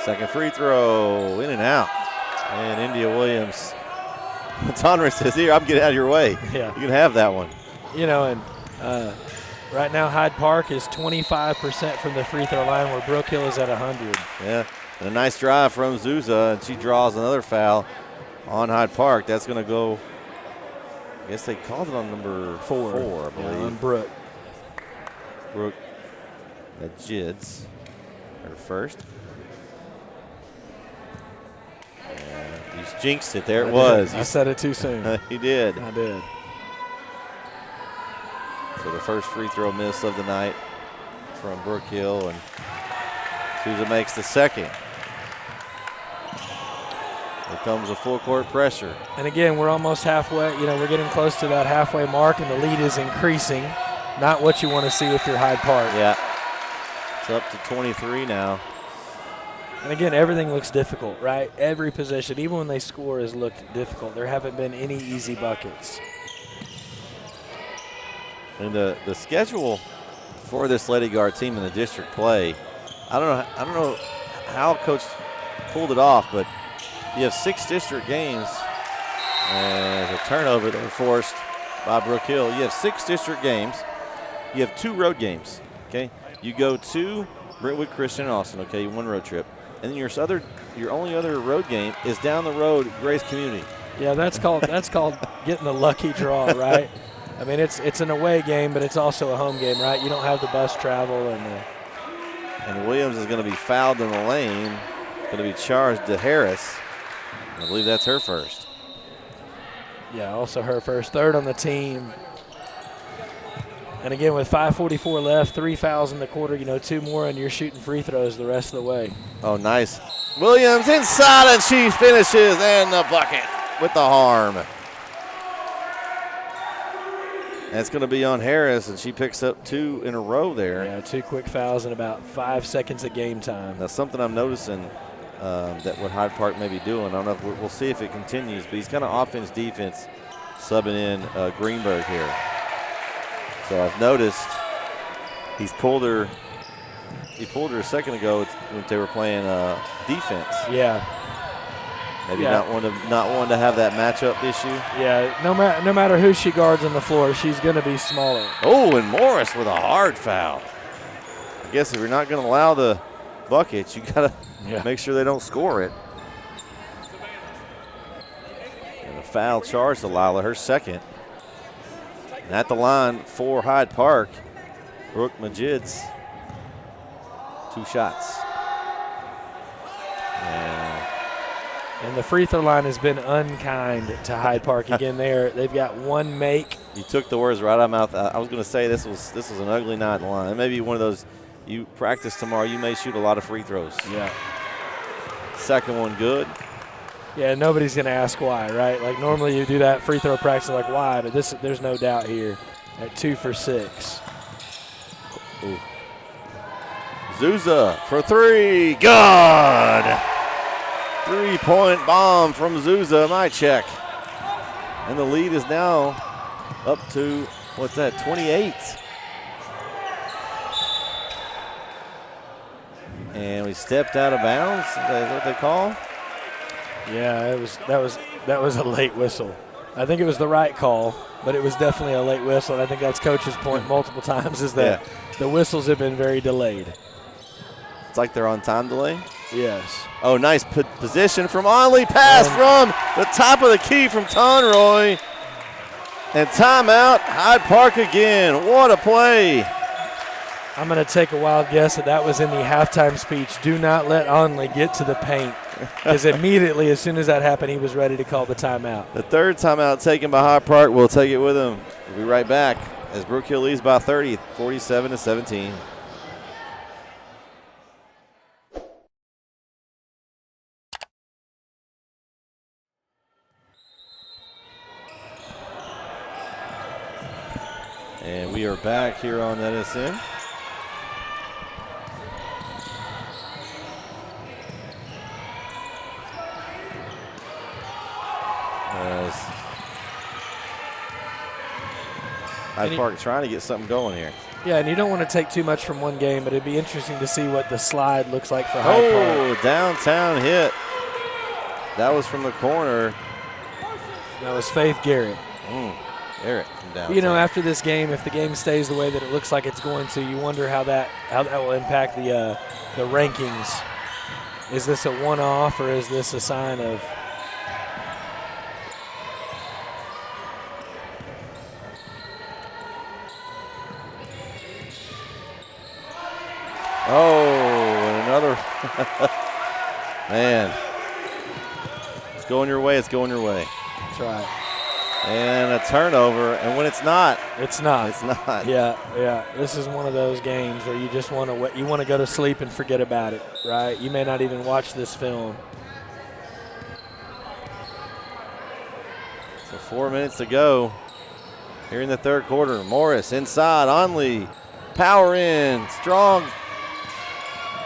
Second free throw, in and out. And India Williams. Tonry says, here, I'm getting out of your way. Yeah. You can have that one. You know, and right now Hyde Park is 25% from the free throw line, where Brook Hill is at 100. Yeah, and a nice drive from Zuza, and she draws another foul on Hyde Park. That's going to go, I guess they called it on number four, I believe. Yeah, on Brook. Brook, that's Jids, her first. And he's jinxed it. There it was. I said it too soon. He did. I did. So the first free throw miss of the night from Brook Hill, and Souza makes the second. Here comes a full court pressure. And again, we're almost halfway. You know, we're getting close to that halfway mark, and the lead is increasing. Not what you want to see if you're Hyde Park. Yeah. It's up to 23 now. And again, everything looks difficult, right? Every possession, even when they score, has looked difficult. There haven't been any easy buckets. And the schedule for this Lady Guard team in the district play, I don't know how Coach pulled it off, but you have 6 district games, and a turnover that was forced by Brook Hill. You have 6 district games. You have 2 road games. Okay, you go to Brentwood Christian and Austin. Okay, 1 road trip, and then your only other road game is down the road, Grace Community. Yeah, that's called getting the lucky draw, right? I mean, it's an away game, but it's also a home game, right? You don't have the bus travel and Williams is going to be fouled in the lane. Going to be charged to Harris. I believe that's her first. Yeah, also her first, third on the team. And again, with 5:44 left, 3 fouls in the quarter, 2 more, and you're shooting free throws the rest of the way. Oh, nice. Williams inside, and she finishes, and the bucket with the harm. And it's going to be on Harris, and she picks up 2 in a row there. Yeah, 2 quick fouls in about 5 seconds of game time. Now, something I'm noticing that what Hyde Park may be doing, I don't know if we'll see if it continues, but he's kind of offense, defense, subbing in Greenberg here. So I've noticed he's pulled her. He pulled her a second ago when they were playing defense. Yeah. Maybe not one to have that matchup issue. Yeah, no matter who she guards on the floor, she's going to be smaller. Oh, and Morris with a hard foul. I guess if you're not going to allow the buckets, you got to make sure they don't score it. And a foul charge to Lila, her second. And at the line for Hyde Park, Brooke Majids. 2 shots. And the free throw line has been unkind to Hyde Park again. They've got 1 make. You took the words right out of my mouth. I was going to say this was an ugly night in the line. It may be one of those. You practice tomorrow, you may shoot a lot of free throws. Yeah. Second one good. Yeah, nobody's going to ask why, right? Like normally you do that free throw practice, like why, but there's no doubt here at 2 for 6. Ooh. Zuza for 3, good. 3-point bomb from Zuza, my check. And the lead is now up to, 28. And we stepped out of bounds, is that what they call? Yeah, that was a late whistle. I think it was the right call, but it was definitely a late whistle. And I think that's Coach's point multiple times is that the whistles have been very delayed. It's like they're on time delay? Yes. Oh, nice position from Onley. Pass from the top of the key from Tonroy. And timeout, Hyde Park again. What a play. I'm going to take a wild guess that was in the halftime speech. Do not let Onley get to the paint. Because immediately, as soon as that happened, he was ready to call the timeout. The third timeout taken by Hyde Park. We'll take it with him. We'll be right back as Brook Hill leads by 30, 47-17. And we are back here on NSN. Hyde Park trying to get something going here. Yeah, and you don't want to take too much from one game, but it'd be interesting to see what the slide looks like for Hyde Park. Oh, downtown hit. That was from the corner. That was Faith Garrett. Garrett from downtown. You know, after this game, if the game stays the way that it looks like it's going to, you wonder how that will impact the rankings. Is this a one-off or is this a sign of? Oh, and another. Man. It's going your way. It's going your way. That's right. And a turnover. And when it's not. It's not. It's not. Yeah. This is one of those games where you just want to go to sleep and forget about it, right? You may not even watch this film. So 4 minutes to go here in the third quarter. Morris inside. Onley. Power in. Strong.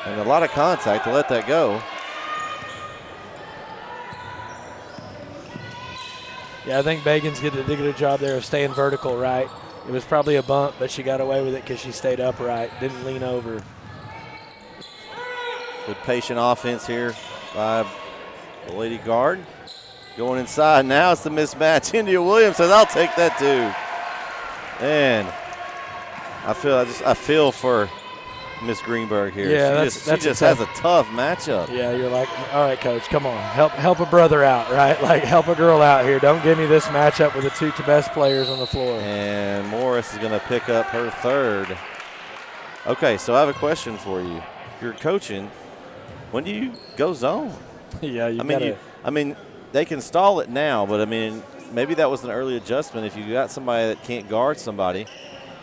And a lot of contact to let that go. Yeah, I think Bagans did a good job there of staying vertical, right? It was probably a bump, but she got away with it because she stayed upright, didn't lean over. Good patient offense here by the Lady Guard. Going inside now, it's the mismatch. India Williams says, "I'll take that too." And I feel for Miss Greenberg here. Yeah, she just has a tough matchup. Yeah, you're like, all right, coach, come on, help a brother out, right? Like, help a girl out here. Don't give me this matchup with the two best players on the floor. And Morris is going to pick up her third. Okay, so I have a question for you. If you're coaching, when do you go zone? Yeah, I mean, they can stall it now, but I mean, maybe that was an early adjustment. If you got somebody that can't guard somebody,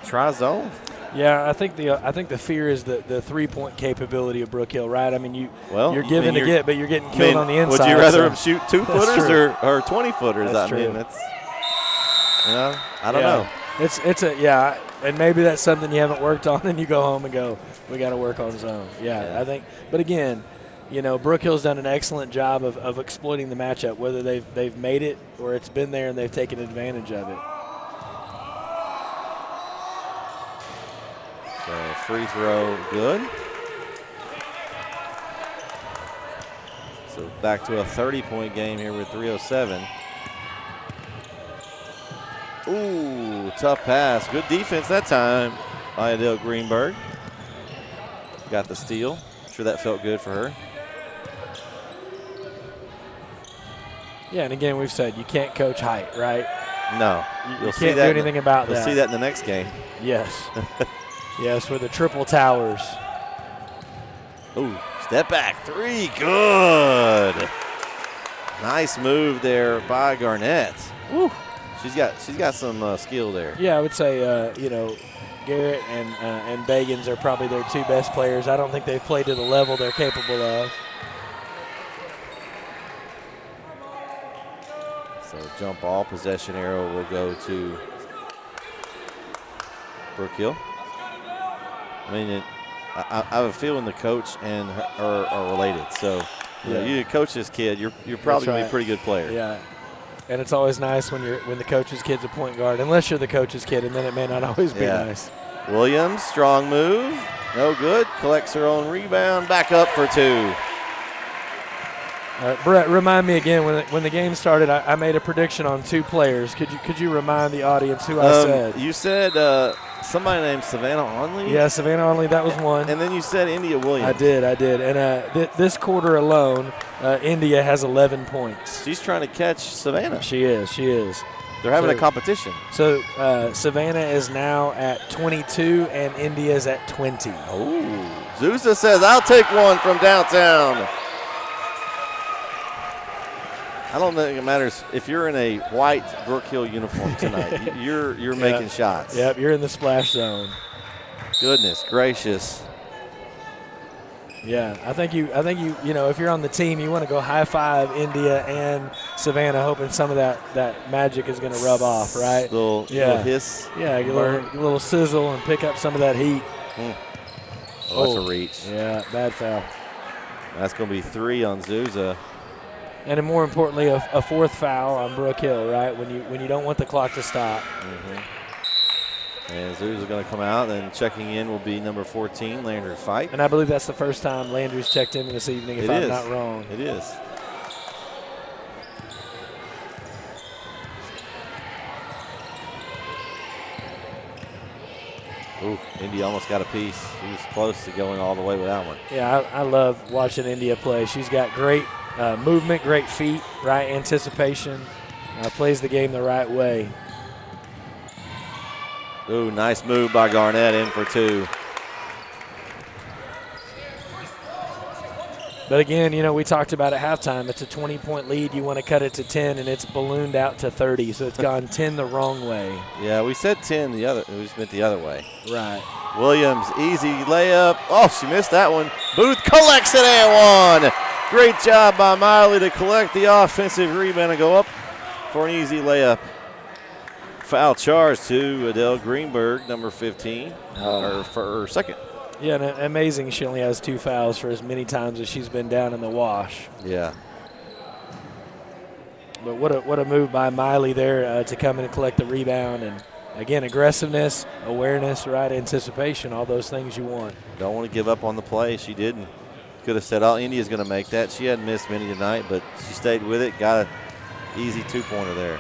try zone. Yeah, I think the fear is the 3-point capability of Brook Hill, right? I mean, you're giving to get, but you're getting killed on the inside. Would you rather them shoot 2-footers or 20-footers? That's true. I don't know. It's and maybe that's something you haven't worked on, and you go home and go, we got to work on zone. Yeah, I think. But again, you know, Brook Hill's done an excellent job of exploiting the matchup, whether they've made it or it's been there and they've taken advantage of it. So free throw, good. So back to a 30-point game here with 3:07. Ooh, tough pass. Good defense that time by Adele Greenberg. Got the steal. I'm sure that felt good for her. Yeah, and again, we've said you can't coach height, right? No. You can't do anything about that. You'll see that in the next game. Yes. Yes, with the triple towers. Ooh, step back three, good. Nice move there by Garnett. Woo. She's got some skill there. Yeah, I would say Garrett and Bagans are probably their two best players. I don't think they've played to the level they're capable of. So jump ball, possession arrow will go to Brook Hill. I mean, I have a feeling the coach and her are related. So, you coach this kid, you're probably going to be a pretty good player. Yeah, and it's always nice when the coach's kid's a point guard, unless you're the coach's kid, and then it may not always be nice. Williams, strong move, no good. Collects her own rebound, back up for two. Brett, remind me again when the game started. I made a prediction on two players. Could you remind the audience who I said? You said somebody named Savannah Onley. Yeah, Savannah Onley. That was one. And then you said India Williams. I did. And this quarter alone, India has 11 points. She's trying to catch Savannah. She is. They're having a competition. So Savannah is now at 22 and India is at 20. Oh, Zusa says, "I'll take one from downtown." I don't think it matters if you're in a white Brook Hill uniform tonight. you're making shots. Yep, you're in the splash zone. Goodness gracious. Yeah, I think you if you're on the team, you want to go high five India and Savannah, hoping some of that magic is going to rub off, right? Little hiss. Yeah, a little sizzle and pick up some of that heat. Oh, that's a reach. Yeah, bad foul. That's going to be 3 on Zusa. And then more importantly, a fourth foul on Brook Hill, right? When you don't want the clock to stop. Mm-hmm. And Zeus is going to come out, and checking in will be number 14, Landry Fight. And I believe that's the first time Landry's checked in this evening, if I'm not wrong. It is. Ooh, Indy almost got a piece. He was close to going all the way with that one. Yeah, I love watching India play. She's got great movement, great feet, right anticipation, plays the game the right way. Ooh, nice move by Garnett, in for 2. But again, you know, we talked about at halftime, it's a 20-point lead. You want to cut it to 10, and it's ballooned out to 30, so it's gone 10 the wrong way. Yeah, we said 10 the other. We just meant the other way. Right. Williams, easy layup. Oh, she missed that one. Booth collects it and 1. Great job by Miley to collect the offensive rebound and go up for an easy layup. Foul charge to Adele Greenberg, number 15, for her second. Yeah, and amazing she only has 2 fouls for as many times as she's been down in the wash. Yeah. But what a move by Miley there to come in and collect the rebound. And, again, aggressiveness, awareness, right, anticipation, all those things you want. Don't want to give up on the play. She didn't. Could have said, oh, India's going to make that. She hadn't missed many tonight, but she stayed with it, got an easy 2-pointer there.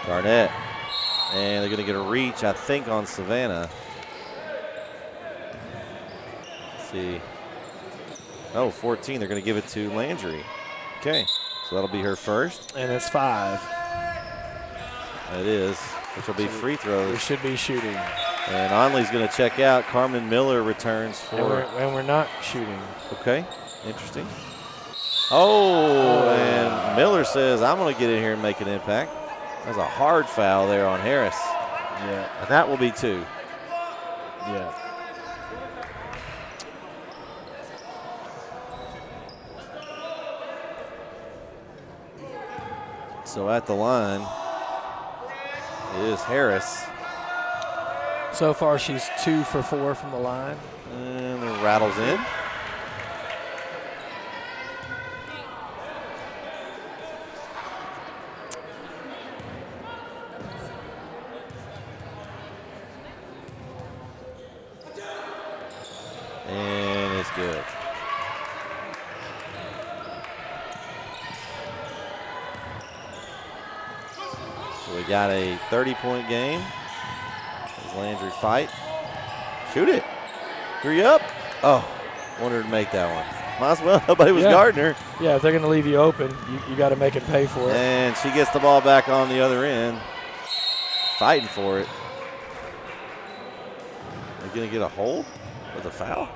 Garnett, and they're going to get a reach, I think, on Savannah. Let's see. Oh, 14, they're going to give it to Landry. Okay, so that'll be her first. And it's 5. It is, which will be free throws. We should be shooting. And Onley's going to check out. Carmen Miller returns for. And we're not shooting. Okay, interesting. Oh, and Miller says, I'm going to get in here and make an impact. That's a hard foul there on Harris. Yeah. And that will be 2. Yeah. So at the line is Harris. So far she's 2 for 4 from the line. And it rattles in. And it's good. So we got a 30-point game. As Landry Fight. Shoot it. 3 up. Oh, wanted to make that one. Might as well. Nobody was guarding her. Yeah, if they're going to leave you open, you got to make them pay for it. And she gets the ball back on the other end. Fighting for it. They're going to get a hold with a foul.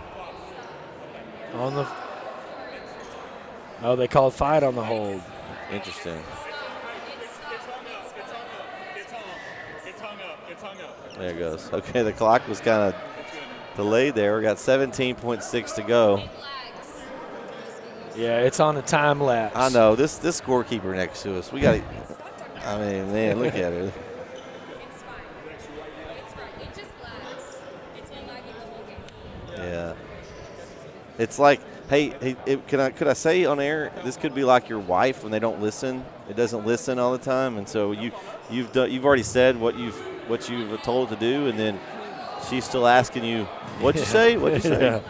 They called fight on the hold. Interesting. There it goes. Okay, the clock was kind of delayed there. We got 17.6 to go. Yeah, it's on a time lapse. I know. This scorekeeper next to us, we got to, I mean, man, look at her. Yeah. It's like, hey, could I say on air, this could be like your wife when they don't listen. It doesn't listen all the time, and so you've already said what you've told it to do, and then she's still asking you, what'd you say? What'd you say? Yeah.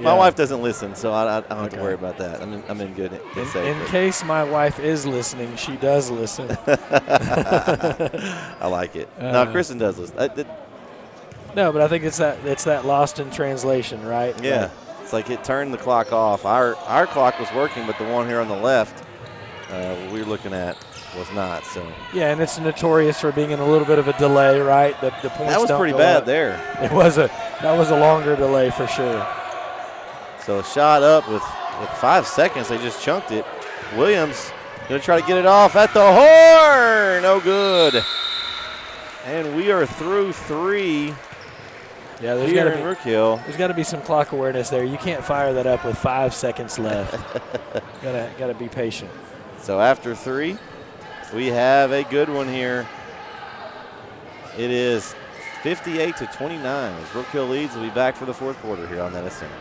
My wife doesn't listen, so I don't have to worry about that. I'm in good shape. In case my wife is listening, she does listen. I like it. No, Kristen does listen. No, but I think it's that lost in translation, right? Yeah. Right. It's like it turned the clock off. Our clock was working, but the one here on the left we were looking at was not. So yeah, and it's notorious for being in a little bit of a delay, right? The points that was pretty bad there. That was a longer delay for sure. So a shot up with 5 seconds. They just chunked it. Williams going to try to get it off at the horn. No good. And we are through 3. Yeah, there's got to be some clock awareness there. You can't fire that up with 5 seconds left. gotta be patient. So after 3, we have a good one here. It is 58-29 as Brook Hill leads. We'll be back for the fourth quarter here on that ascent.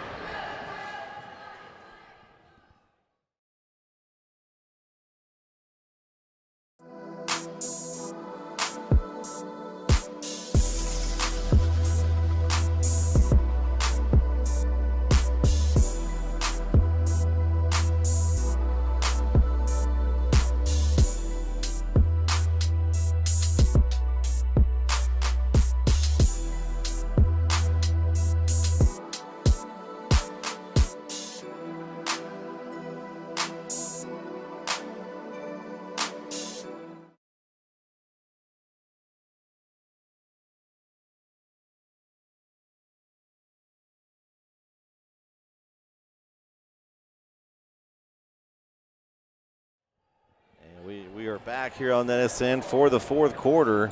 back here on that SN for the fourth quarter.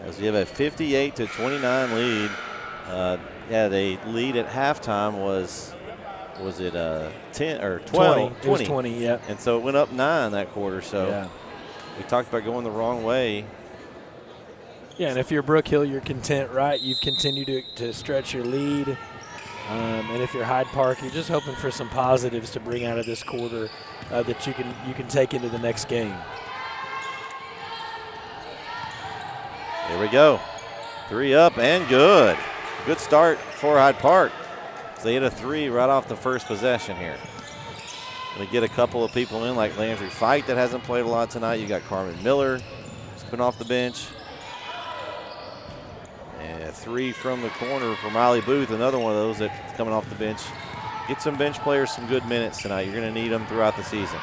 As we have a 58-29 lead. The lead at halftime was it 10 or 12? 20. It was 20, yeah. And so it went up 9 that quarter. So we talked about going the wrong way. Yeah, and if you're Brook Hill, you're content, right? You've continued to stretch your lead. And if you're Hyde Park, you're just hoping for some positives to bring out of this quarter that you can take into the next game. Here we go. 3 up and good. Good start for Hyde Park. They hit a 3 right off the first possession here. They get a couple of people in like Landry Fight that hasn't played a lot tonight. You got Carmen Miller, who's been off the bench. And a 3 from the corner for Miley Booth, another one of those that's coming off the bench. Get some bench players some good minutes tonight. You're going to need them throughout the season.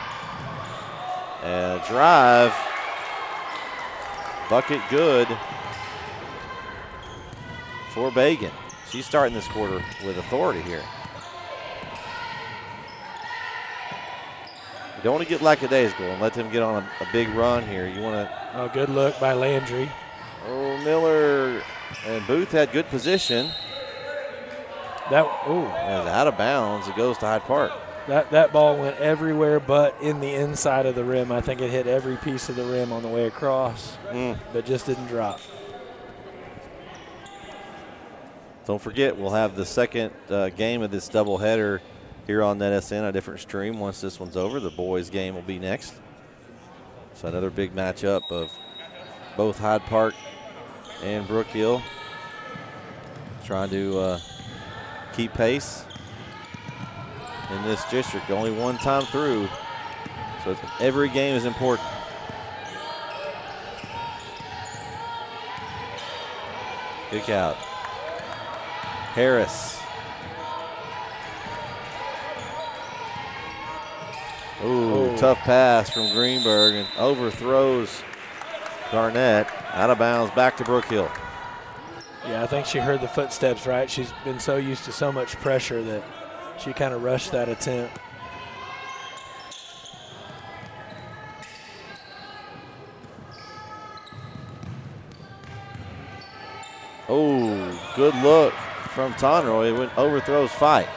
And a drive. Bucket good for Bagan. She's starting this quarter with authority here. You don't want to get lackadaisical and let them get on a big run here. You want to. Oh, good look by Landry. Oh, Miller and Booth had good position. That As out of bounds, it goes to Hyde Park. That ball went everywhere but in the inside of the rim. I think it hit every piece of the rim on the way across, but just didn't drop. Don't forget, we'll have the second game of this doubleheader here on NetSN, a different stream. Once this one's over, the boys' game will be next. So another big matchup of both Hyde Park and Brook Hill trying to keep pace in this district. Only one time through, so every game is important. Kick out. Harris. Ooh, tough pass from Greenberg and overthrows Garnett. Out of bounds, back to Brook Hill. Yeah, I think she heard the footsteps, right? She's been so used to so much pressure that she kind of rushed that attempt. Oh, good look from Tonroy. It overthrows Fight.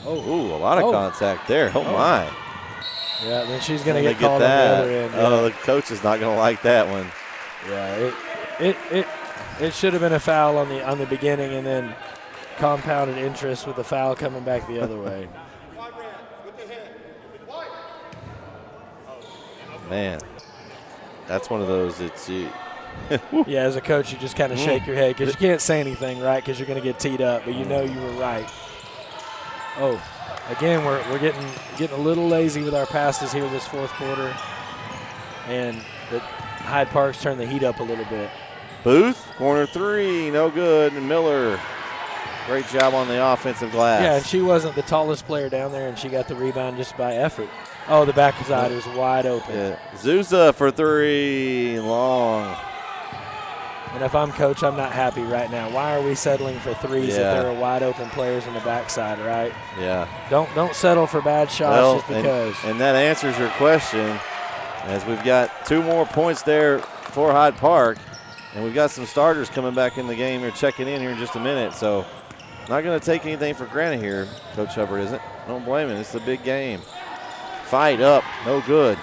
Ooh, a lot of contact there. Oh, my. Yeah, then she's going to get called on the other end. Oh, the coach is not going to like that one. Yeah, it should have been a foul on the beginning, and then compounded interest with the foul coming back the other way. Man, that's one of those that's yeah, as a coach, you just kind of shake your head because you can't say anything, right, because you're going to get teed up, but you know you were right. Oh, again, we're getting a little lazy with our passes here this fourth quarter, and the Hyde Park's turned the heat up a little bit. Booth, corner 3, no good. And Miller, great job on the offensive glass. Yeah, and she wasn't the tallest player down there, and she got the rebound just by effort. Oh, the backside was wide open. Yeah. Zusa for 3, long. And if I'm coach, I'm not happy right now. Why are we settling for threes if there are wide open players in the backside, right? Yeah. Don't settle for bad shots just because. And that answers your question, as we've got 2 more points there for Hyde Park, and we've got some starters coming back in the game here, checking in here in just a minute. So not going to take anything for granted here, Coach Hubbard isn't. Don't blame him. It's a big game. Fight up, no good.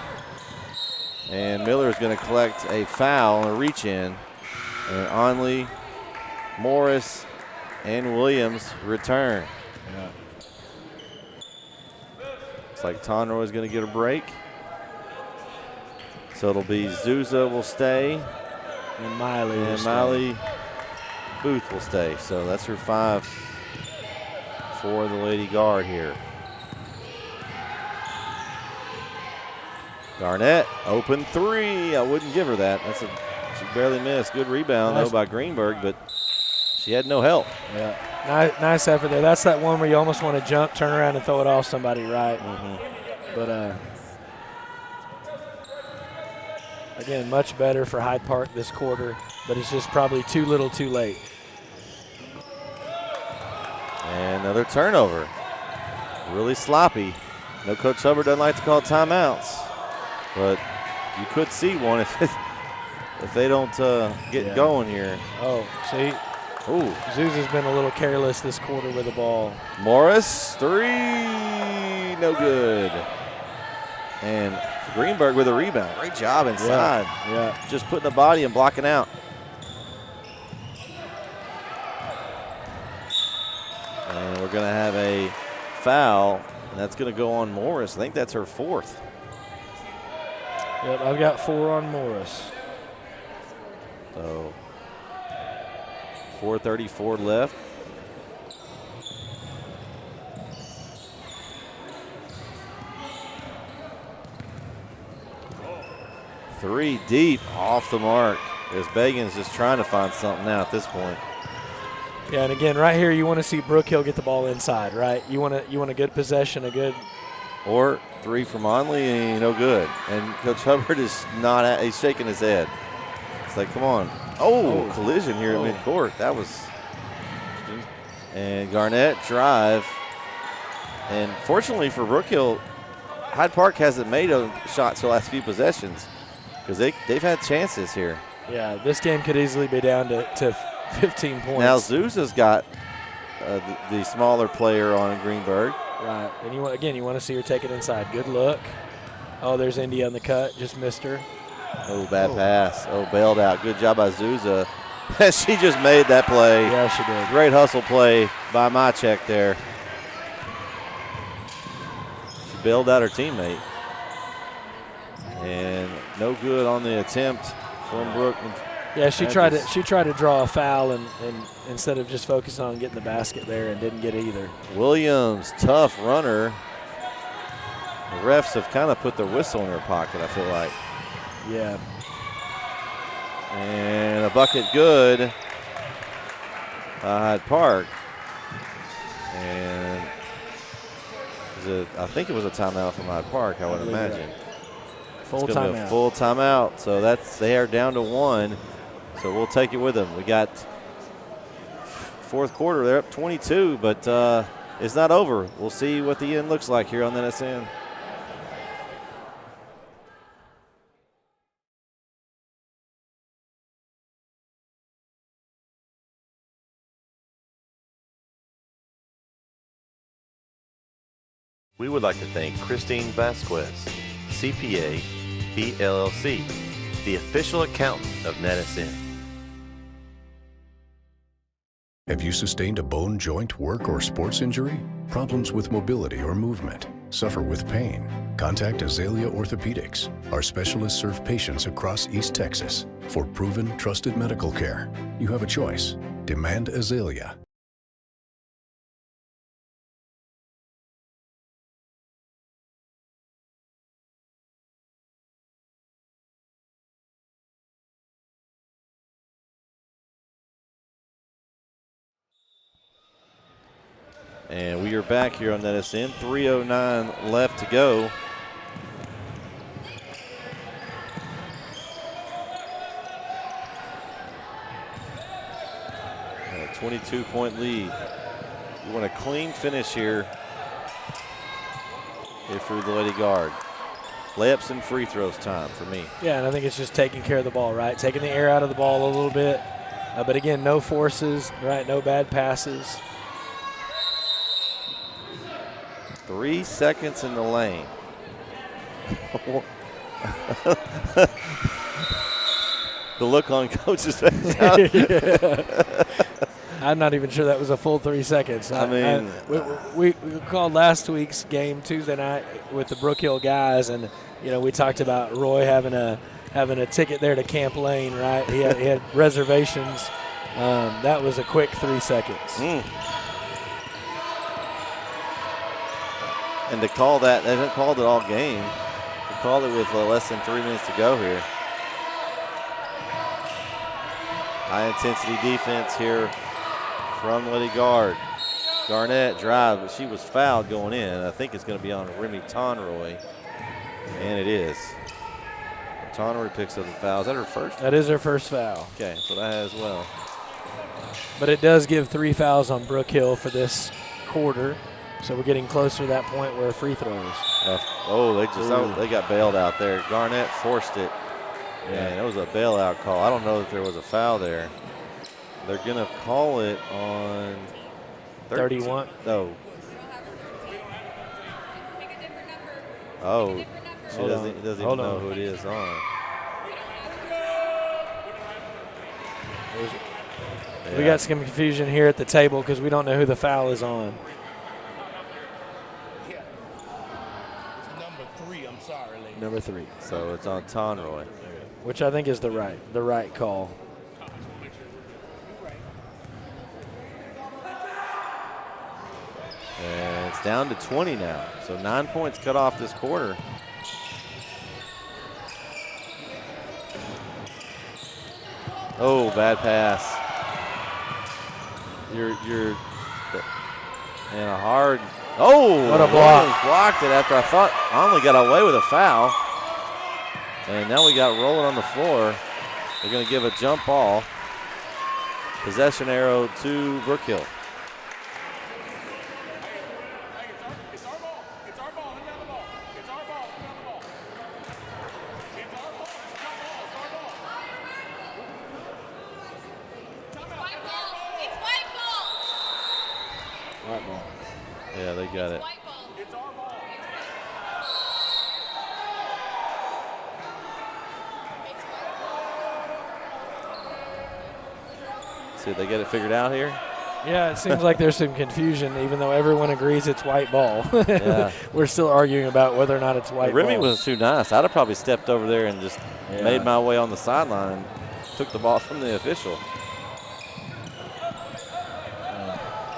And Miller is going to collect a foul and a reach in. And Onley, Morris, and Williams return. Yeah. Looks like Tonroy is going to get a break. So it'll be Zusa will stay. And Miley will stay. Miley Booth will stay. So that's her 5 for the Lady Guard here. Garnett, open 3. I wouldn't give her that. She barely missed. Good rebound, though, by Greenberg, but she had no help. Yeah, nice effort there. That's that one where you almost want to jump, turn around, and throw it off somebody, right? But, again, much better for Hyde Park this quarter, but it's just probably too little too late. And another turnover. Really sloppy. No, Coach Hubbard doesn't like to call timeouts, but you could see one if they don't get going here. Oh, see, Ooh. Zuza's been a little careless this quarter with the ball. Morris, 3, no good. And Greenberg with a rebound. Great job inside. Yeah. Just putting the body and blocking out. And we're going to have a foul, and that's going to go on Morris. I think that's her 4th. Yep, I've got 4 on Morris. So 4:34 left. Three deep, off the mark. As Bagan's just trying to find something now at this point. Yeah, and again, right here, you want to see Brook Hill get the ball inside, right? You want a good possession, a good. Or 3 from Onley, and no good. And Coach Hubbard is not. He's shaking his head. It's like, come on. Oh, collision here at midcourt. That was. And Garnett drive. And fortunately for Brook Hill, Hyde Park hasn't made a shot the last few possessions because they've had chances here. Yeah, this game could easily be down to 15 points. Now Zuza's got the smaller player on Greenberg. Right, and you want to see her take it inside. Good look. Oh, there's India on the cut. Just missed her. Oh, bad pass. Oh, bailed out. Good job by Zuza. She just made that play. Yeah, she did. Great hustle play by Mychek there. She bailed out her teammate. And no good on the attempt from Brook. Yeah, she tried to draw a foul and instead of just focusing on getting the basket there and didn't get either. Williams, tough runner. The refs have kind of put their whistle in their pocket, I feel like. Yeah. And a bucket good by Hyde Park. And I think it was a timeout from Hyde Park, I would imagine. Full it's gonna be timeout. a full timeout. So they are down to 1. So we'll take it with them. We got 4th quarter. They're up 22, but it's not over. We'll see what the end looks like here on NSN. We would like to thank Christine Vasquez, CPA, PLLC, the official accountant of NetSN. Have you sustained a bone, joint, work, or sports injury? Problems with mobility or movement? Suffer with pain? Contact Azalea Orthopedics. Our specialists serve patients across East Texas. For proven, trusted medical care, you have a choice. Demand Azalea. And we are back here on NetSN. 3:09 left to go. A 22-point lead. You want a clean finish here if you're the Lady Guard. Layups and free throws time for me. Yeah, and I think it's just taking care of the ball, right? Taking the air out of the ball a little bit. But again, no forces, right? No bad passes. 3 seconds in the lane. The look on Coach's face. I'm not even sure that was a full 3 seconds. I mean, we called last week's game Tuesday night with the Brook Hill guys, and we talked about Roy having a ticket there to Camp Lane, right? He had reservations. That was a quick 3 seconds. And to call that, they haven't called it all game. They called it with less than 3 minutes to go here. High intensity defense here from Lady Guard. Garnett drive, but she was fouled going in. I think it's going to be on Remy Tonroy, and it is. Tonroy picks up the foul. Is that her first? That is her first foul. Okay, so that as well. But it does give 3 fouls on Brook Hill for this quarter. So we're getting closer to that point where free throws. They got bailed out there. Garnett forced it. And it was a bailout call. I don't know if there was a foul there. They're going to call it on 31. No. Oh, he doesn't even know who it is on. We got some confusion here at the table because we don't know who the foul is on. Number 3. So it's on Tonroy. Which I think is the right call. And it's down to 20 now. So 9 points cut off this quarter. Oh, bad pass. You're in a hard. Oh, what a block. Williams blocked it after I thought Onley got away with a foul. And now we got rolling on the floor. They're going to give a jump ball. Possession arrow to Brook Hill. Yeah, they got it. See if they get it figured out here. Yeah, it seems like there's some confusion, even though everyone agrees it's white ball. Yeah. We're still arguing about whether or not it's white Remy ball. was too nice. I'd have probably stepped over there and just made my way on the sideline and took the ball from the official.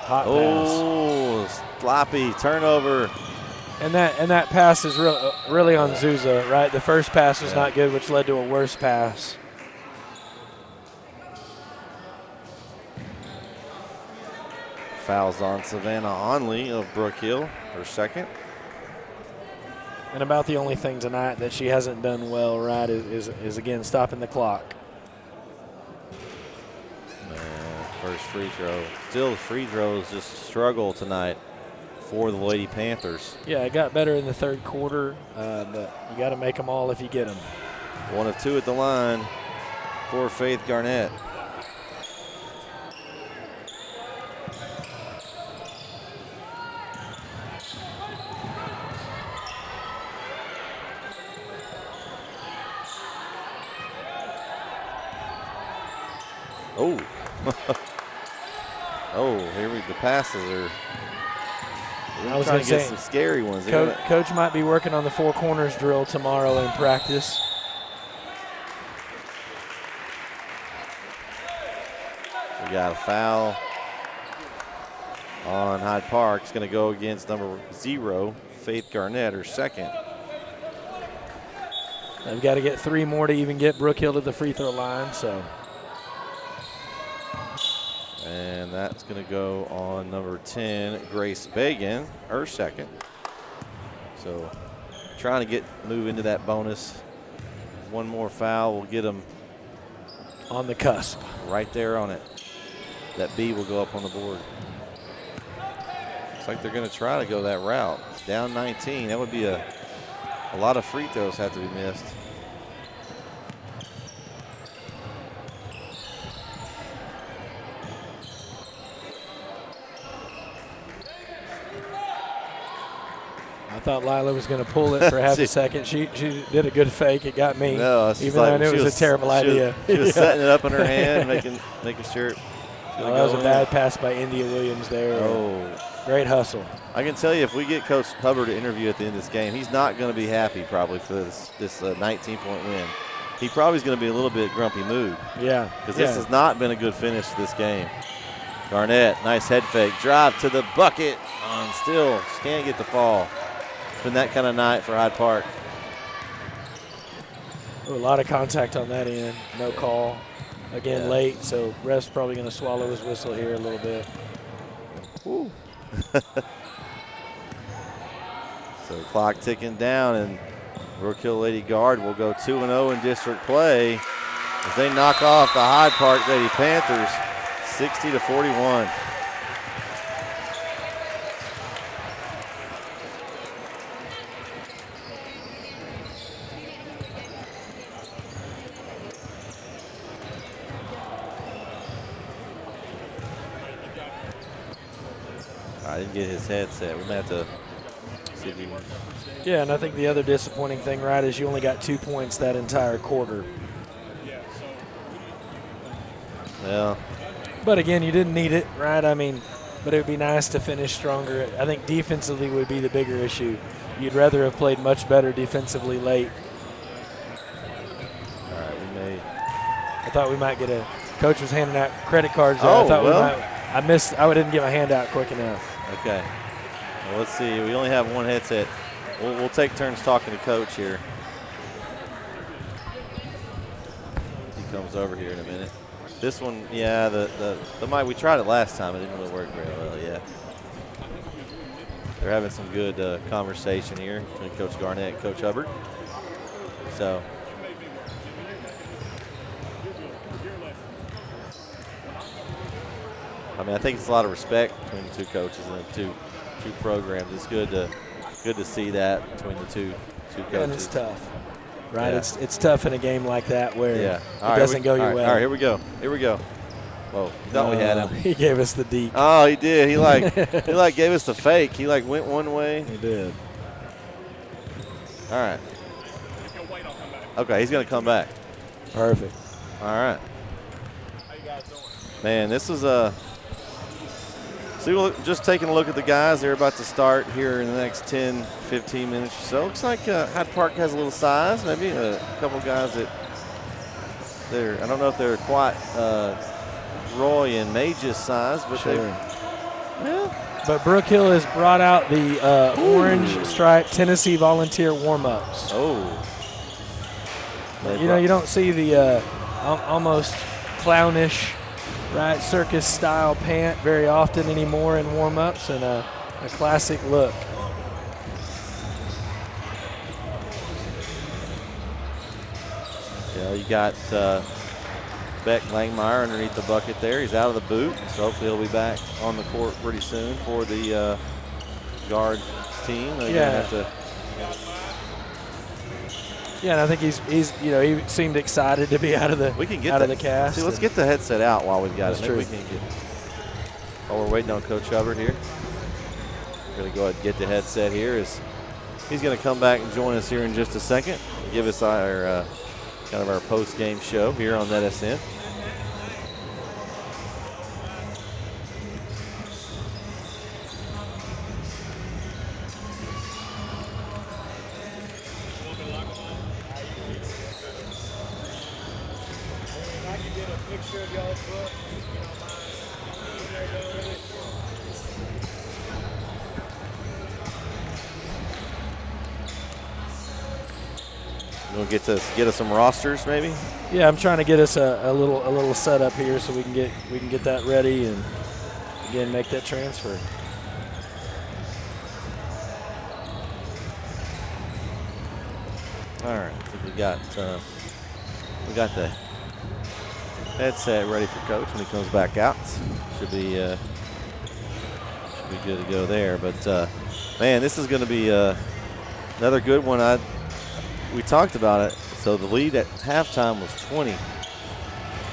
Hot pass. Sloppy turnover. And that pass is really on Zuza, right? The first pass was not good, which led to a worse pass. Fouls on Savannah Onley of Brook Hill, her second. And about the only thing tonight that she hasn't done well, right, is again stopping the clock. First free throw. Still, the free throws just struggle tonight for the Lady Panthers. Yeah, it got better in the third quarter, but you got to make them all if you get them. 1 of 2 at the line for Faith Garnett. Oh. The passes are. I was trying to get say, some scary ones. Coach might be working on the 4 corners drill tomorrow in practice. We got a foul on Hyde Park. It's going to go against number 0, Faith Garnett, her second. They've got to get 3 more to even get Brook Hill to the free throw line. So. And that's going to go on number 10, Grace Bagan, her second. So trying to move into that bonus. 1 more foul will get them on the cusp. Right there on it. That B will go up on the board. Looks like they're going to try to go that route. Down 19. That would be a lot of free throws have to be missed. I thought Lila was going to pull it for half a second. She did a good fake. It got me. No, even though I knew it was a terrible idea. She was setting it up in her hand, making sure. That was a bad pass by India Williams there. Oh, great hustle. I can tell you, if we get Coach Hubbard to interview at the end of this game, he's not going to be happy probably for this 19-point win. He probably is going to be a little bit grumpy mood. Yeah. Because this has not been a good finish to this game. Garnett, nice head fake, drive to the bucket, and still just can't get the fall. It's been that kind of night for Hyde Park. Ooh, a lot of contact on that end. No call. Again, late, so ref's probably going to swallow his whistle here a little bit. Woo. So clock ticking down, and Brook Hill Lady Guard will go 2-0 in district play as they knock off the Hyde Park Lady Panthers 60-41. I didn't get his headset. We may have to see if you can. Yeah, and I think the other disappointing thing, right, is you only got 2 points that entire quarter. Well. But again, you didn't need it, right? I mean, but it would be nice to finish stronger. I think defensively would be the bigger issue. You'd rather have played much better defensively late. All right, we may. I thought we might get a – Coach was handing out credit cards there. Oh, I thought well. we might – I didn't get my hand out quick enough. Okay. Well, let's see. We only have one headset. We'll take turns talking to Coach here. He comes over here in a minute. This one, yeah, the mic, we tried it last time. It didn't really work very well, yeah. They're having some good conversation here between Coach Garnett and Coach Hubbard. So, I mean, I think it's a lot of respect between the two coaches and the two programs. It's good to see that between the two coaches. And it's tough, right? Yeah. It's tough in a game like that where Yeah. it doesn't go your way. All right, here we go. Whoa, thought we had him. He gave us the deep. Oh, he did. He gave us the fake. He went one way. He did. All right. Okay, he's gonna come back. Perfect. All right. Man, this is just taking a look at the guys. They're about to start here in the next 10, 15 minutes or so. Looks like Hyde Park has a little size. Maybe a couple guys that I don't know if they're quite Roy and Mage's size, but Sure. yeah. But Brook Hill has brought out the orange stripe Tennessee Volunteer warm-ups. Oh. You know, you don't see the almost clownish, right, circus-style pant very often anymore in warm-ups, and a classic look. Yeah, you got Beck Langmeyer underneath the bucket there. He's out of the boot, so hopefully he'll be back on the court pretty soon for the guard team. They're gonna have to. Yeah, and I think he's he seemed excited to be out of the cast. See, let's get the headset out while we've got That's it. true. Maybe we can get. While we're waiting on Coach Hubbard here, we're gonna go ahead and get the headset here. He's gonna come back and join us here in just a second. Give us our kind of our post-game show here on NetSN. We'll get us some rosters, maybe. Yeah, I'm trying to get us a little setup here so we can get that ready and again make that transfer. All right, I think we got the headset ready for Coach when he comes back out. Should be good to go there. But man, this is going to be another good one. We talked about it. So the lead at halftime was 20.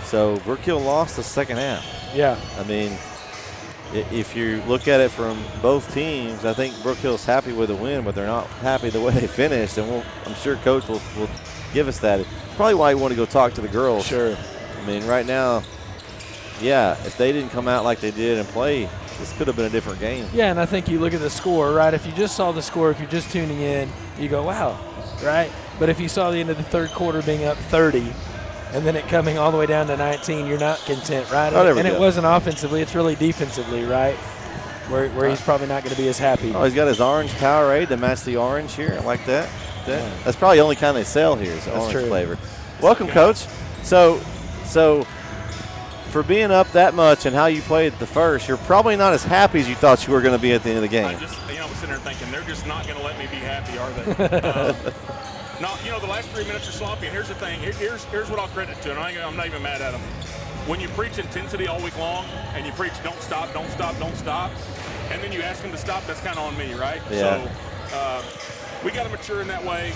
So Brook Hill lost the second half. Yeah. I mean, if you look at it from both teams, I think Brook Hill's happy with the win, but they're not happy the way they finished. And I'm sure Coach will give us that. Probably why you want to go talk to the girls. Sure. I mean, right now, yeah, if they didn't come out like they did and play, this could have been a different game. Yeah, and I think you look at the score, right? If you just saw the score, if you're just tuning in, you go, wow, right? But if you saw the end of the third quarter being up 30 and then it coming all the way down to 19, you're not content, right? And it wasn't offensively, it's really defensively, right? Where he's probably not going to be as happy. Oh, he's got his orange Powerade to match the orange here. I like that. That's probably the only kind they sell here is the orange flavor. Welcome, Coach. So for being up that much and how you played the first, you're probably not as happy as you thought you were going to be at the end of the game. I'm sitting there thinking, they're just not going to let me be happy, are they? No, the last 3 minutes are sloppy, and here's the thing. Here's what I'll credit to, and I'm not even mad at them. When you preach intensity all week long, and you preach don't stop, don't stop, don't stop, and then you ask them to stop, that's kind of on me, right? Yeah. So we got to mature in that way.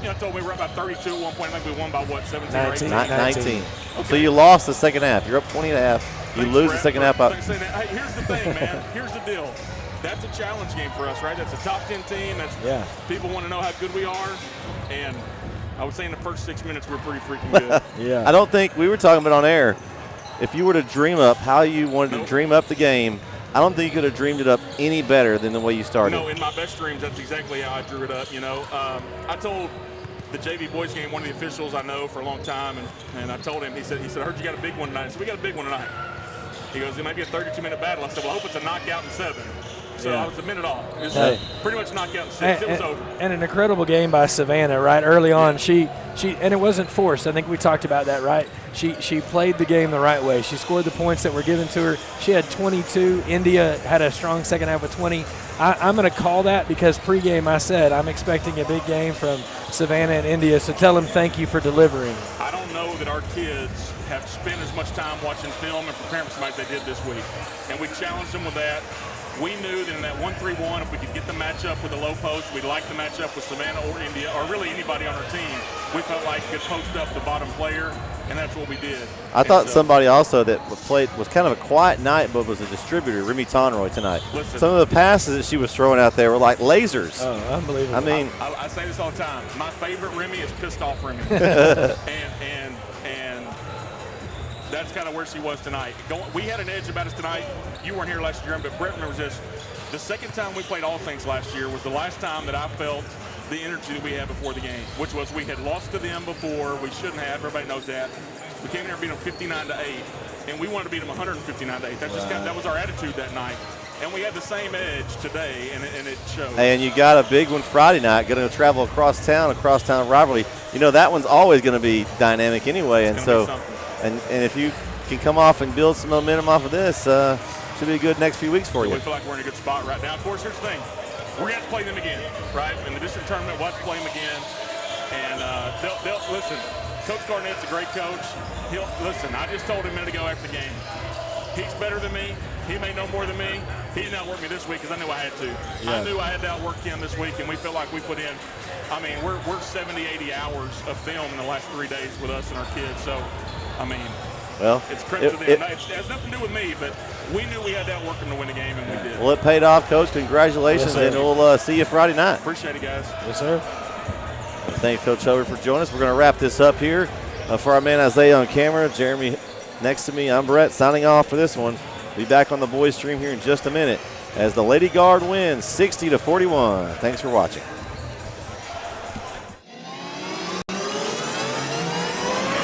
I told me we're up about 32 at one point. I think we won by, 17 or 18? 19. Okay. So you lost the second half. You're up 20 and a half. You lose the second half. Here's the thing, man. Here's the deal. that's a challenge game for us, right? That's a top 10 team. People want to know how good we are, and I would say in the first 6 minutes we're pretty freaking good. I don't think we were talking about on air. If you were to dream up how you wanted to dream up the game, I don't think you could have dreamed it up any better than the way you started. No, in my best dreams, that's exactly how I drew it up. I told the JV boys game one of the officials I know for a long time, and I told him, he said, I heard you got a big one tonight. I said, we got a big one tonight. He goes, it might be a 32-minute battle. I said, well, I hope it's a knockout in 7. So I was a minute off. It was pretty much knockout in 6. It was over. And an incredible game by Savannah, right? Early on, she and it wasn't forced. I think we talked about that, right? She played the game the right way. She scored the points that were given to her. She had 22. India had a strong second half with 20. I'm going to call that because pregame I said I'm expecting a big game from Savannah and India, so tell them thank you for delivering. I don't know that our kids have spent as much time watching film and preparing for somebody as they did this week. And we challenged them with that. We knew that in that 1-3-1, if we could get the matchup with the low post, we'd like the matchup with Savannah or India, or really anybody on our team. We felt like could post up the bottom player, and that's what we did. I thought somebody also that played was kind of a quiet night, but was a distributor, Remy Tonroy, tonight. Listen, some of the passes that she was throwing out there were like lasers. Oh, unbelievable. I mean, I say this all the time. My favorite Remy is pissed off Remy. and that's kind of where she was tonight. We had an edge about us tonight. You weren't here last year, but Brett remembers this. The second time we played All Saints last year was the last time that I felt the energy that we had before the game, which was we had lost to them before. We shouldn't have. Everybody knows that. We came here and beat them 59-8, and we wanted to beat them 159-8. That was our attitude that night. And we had the same edge today, and it showed. And you got a big one Friday night, going to travel across town rivalry. That one's always going to be dynamic anyway. And so, and if you can come off and build some momentum off of this, should be a good next few weeks for you. We feel like we're in a good spot right now. Of course, here's the thing. We're going to play them again, right? In the district tournament, we'll have to play them again. And they'll listen, Coach Garnett's a great coach. Listen, I just told him a minute ago after the game, he's better than me. He may know more than me. He didn't outwork me this week because I knew I had to. I knew I had to outwork him this week, and we feel like we put in, we're 70, 80 hours of film in the last 3 days with us and our kids. So, well, it's credit to them. It has nothing to do with me, but we knew we had to outwork him to win the game, and we did. Well, it paid off, Coach. Congratulations, and we'll see you Friday night. Appreciate it, guys. Yes, sir. Thank you, Coach Hubbard, for joining us. We're going to wrap this up here. For our man Isaiah on camera, Jeremy next to me, I'm Brett, signing off for this one. Be back on the boys stream here in just a minute as the Lady Guard wins 60-41. Thanks for watching.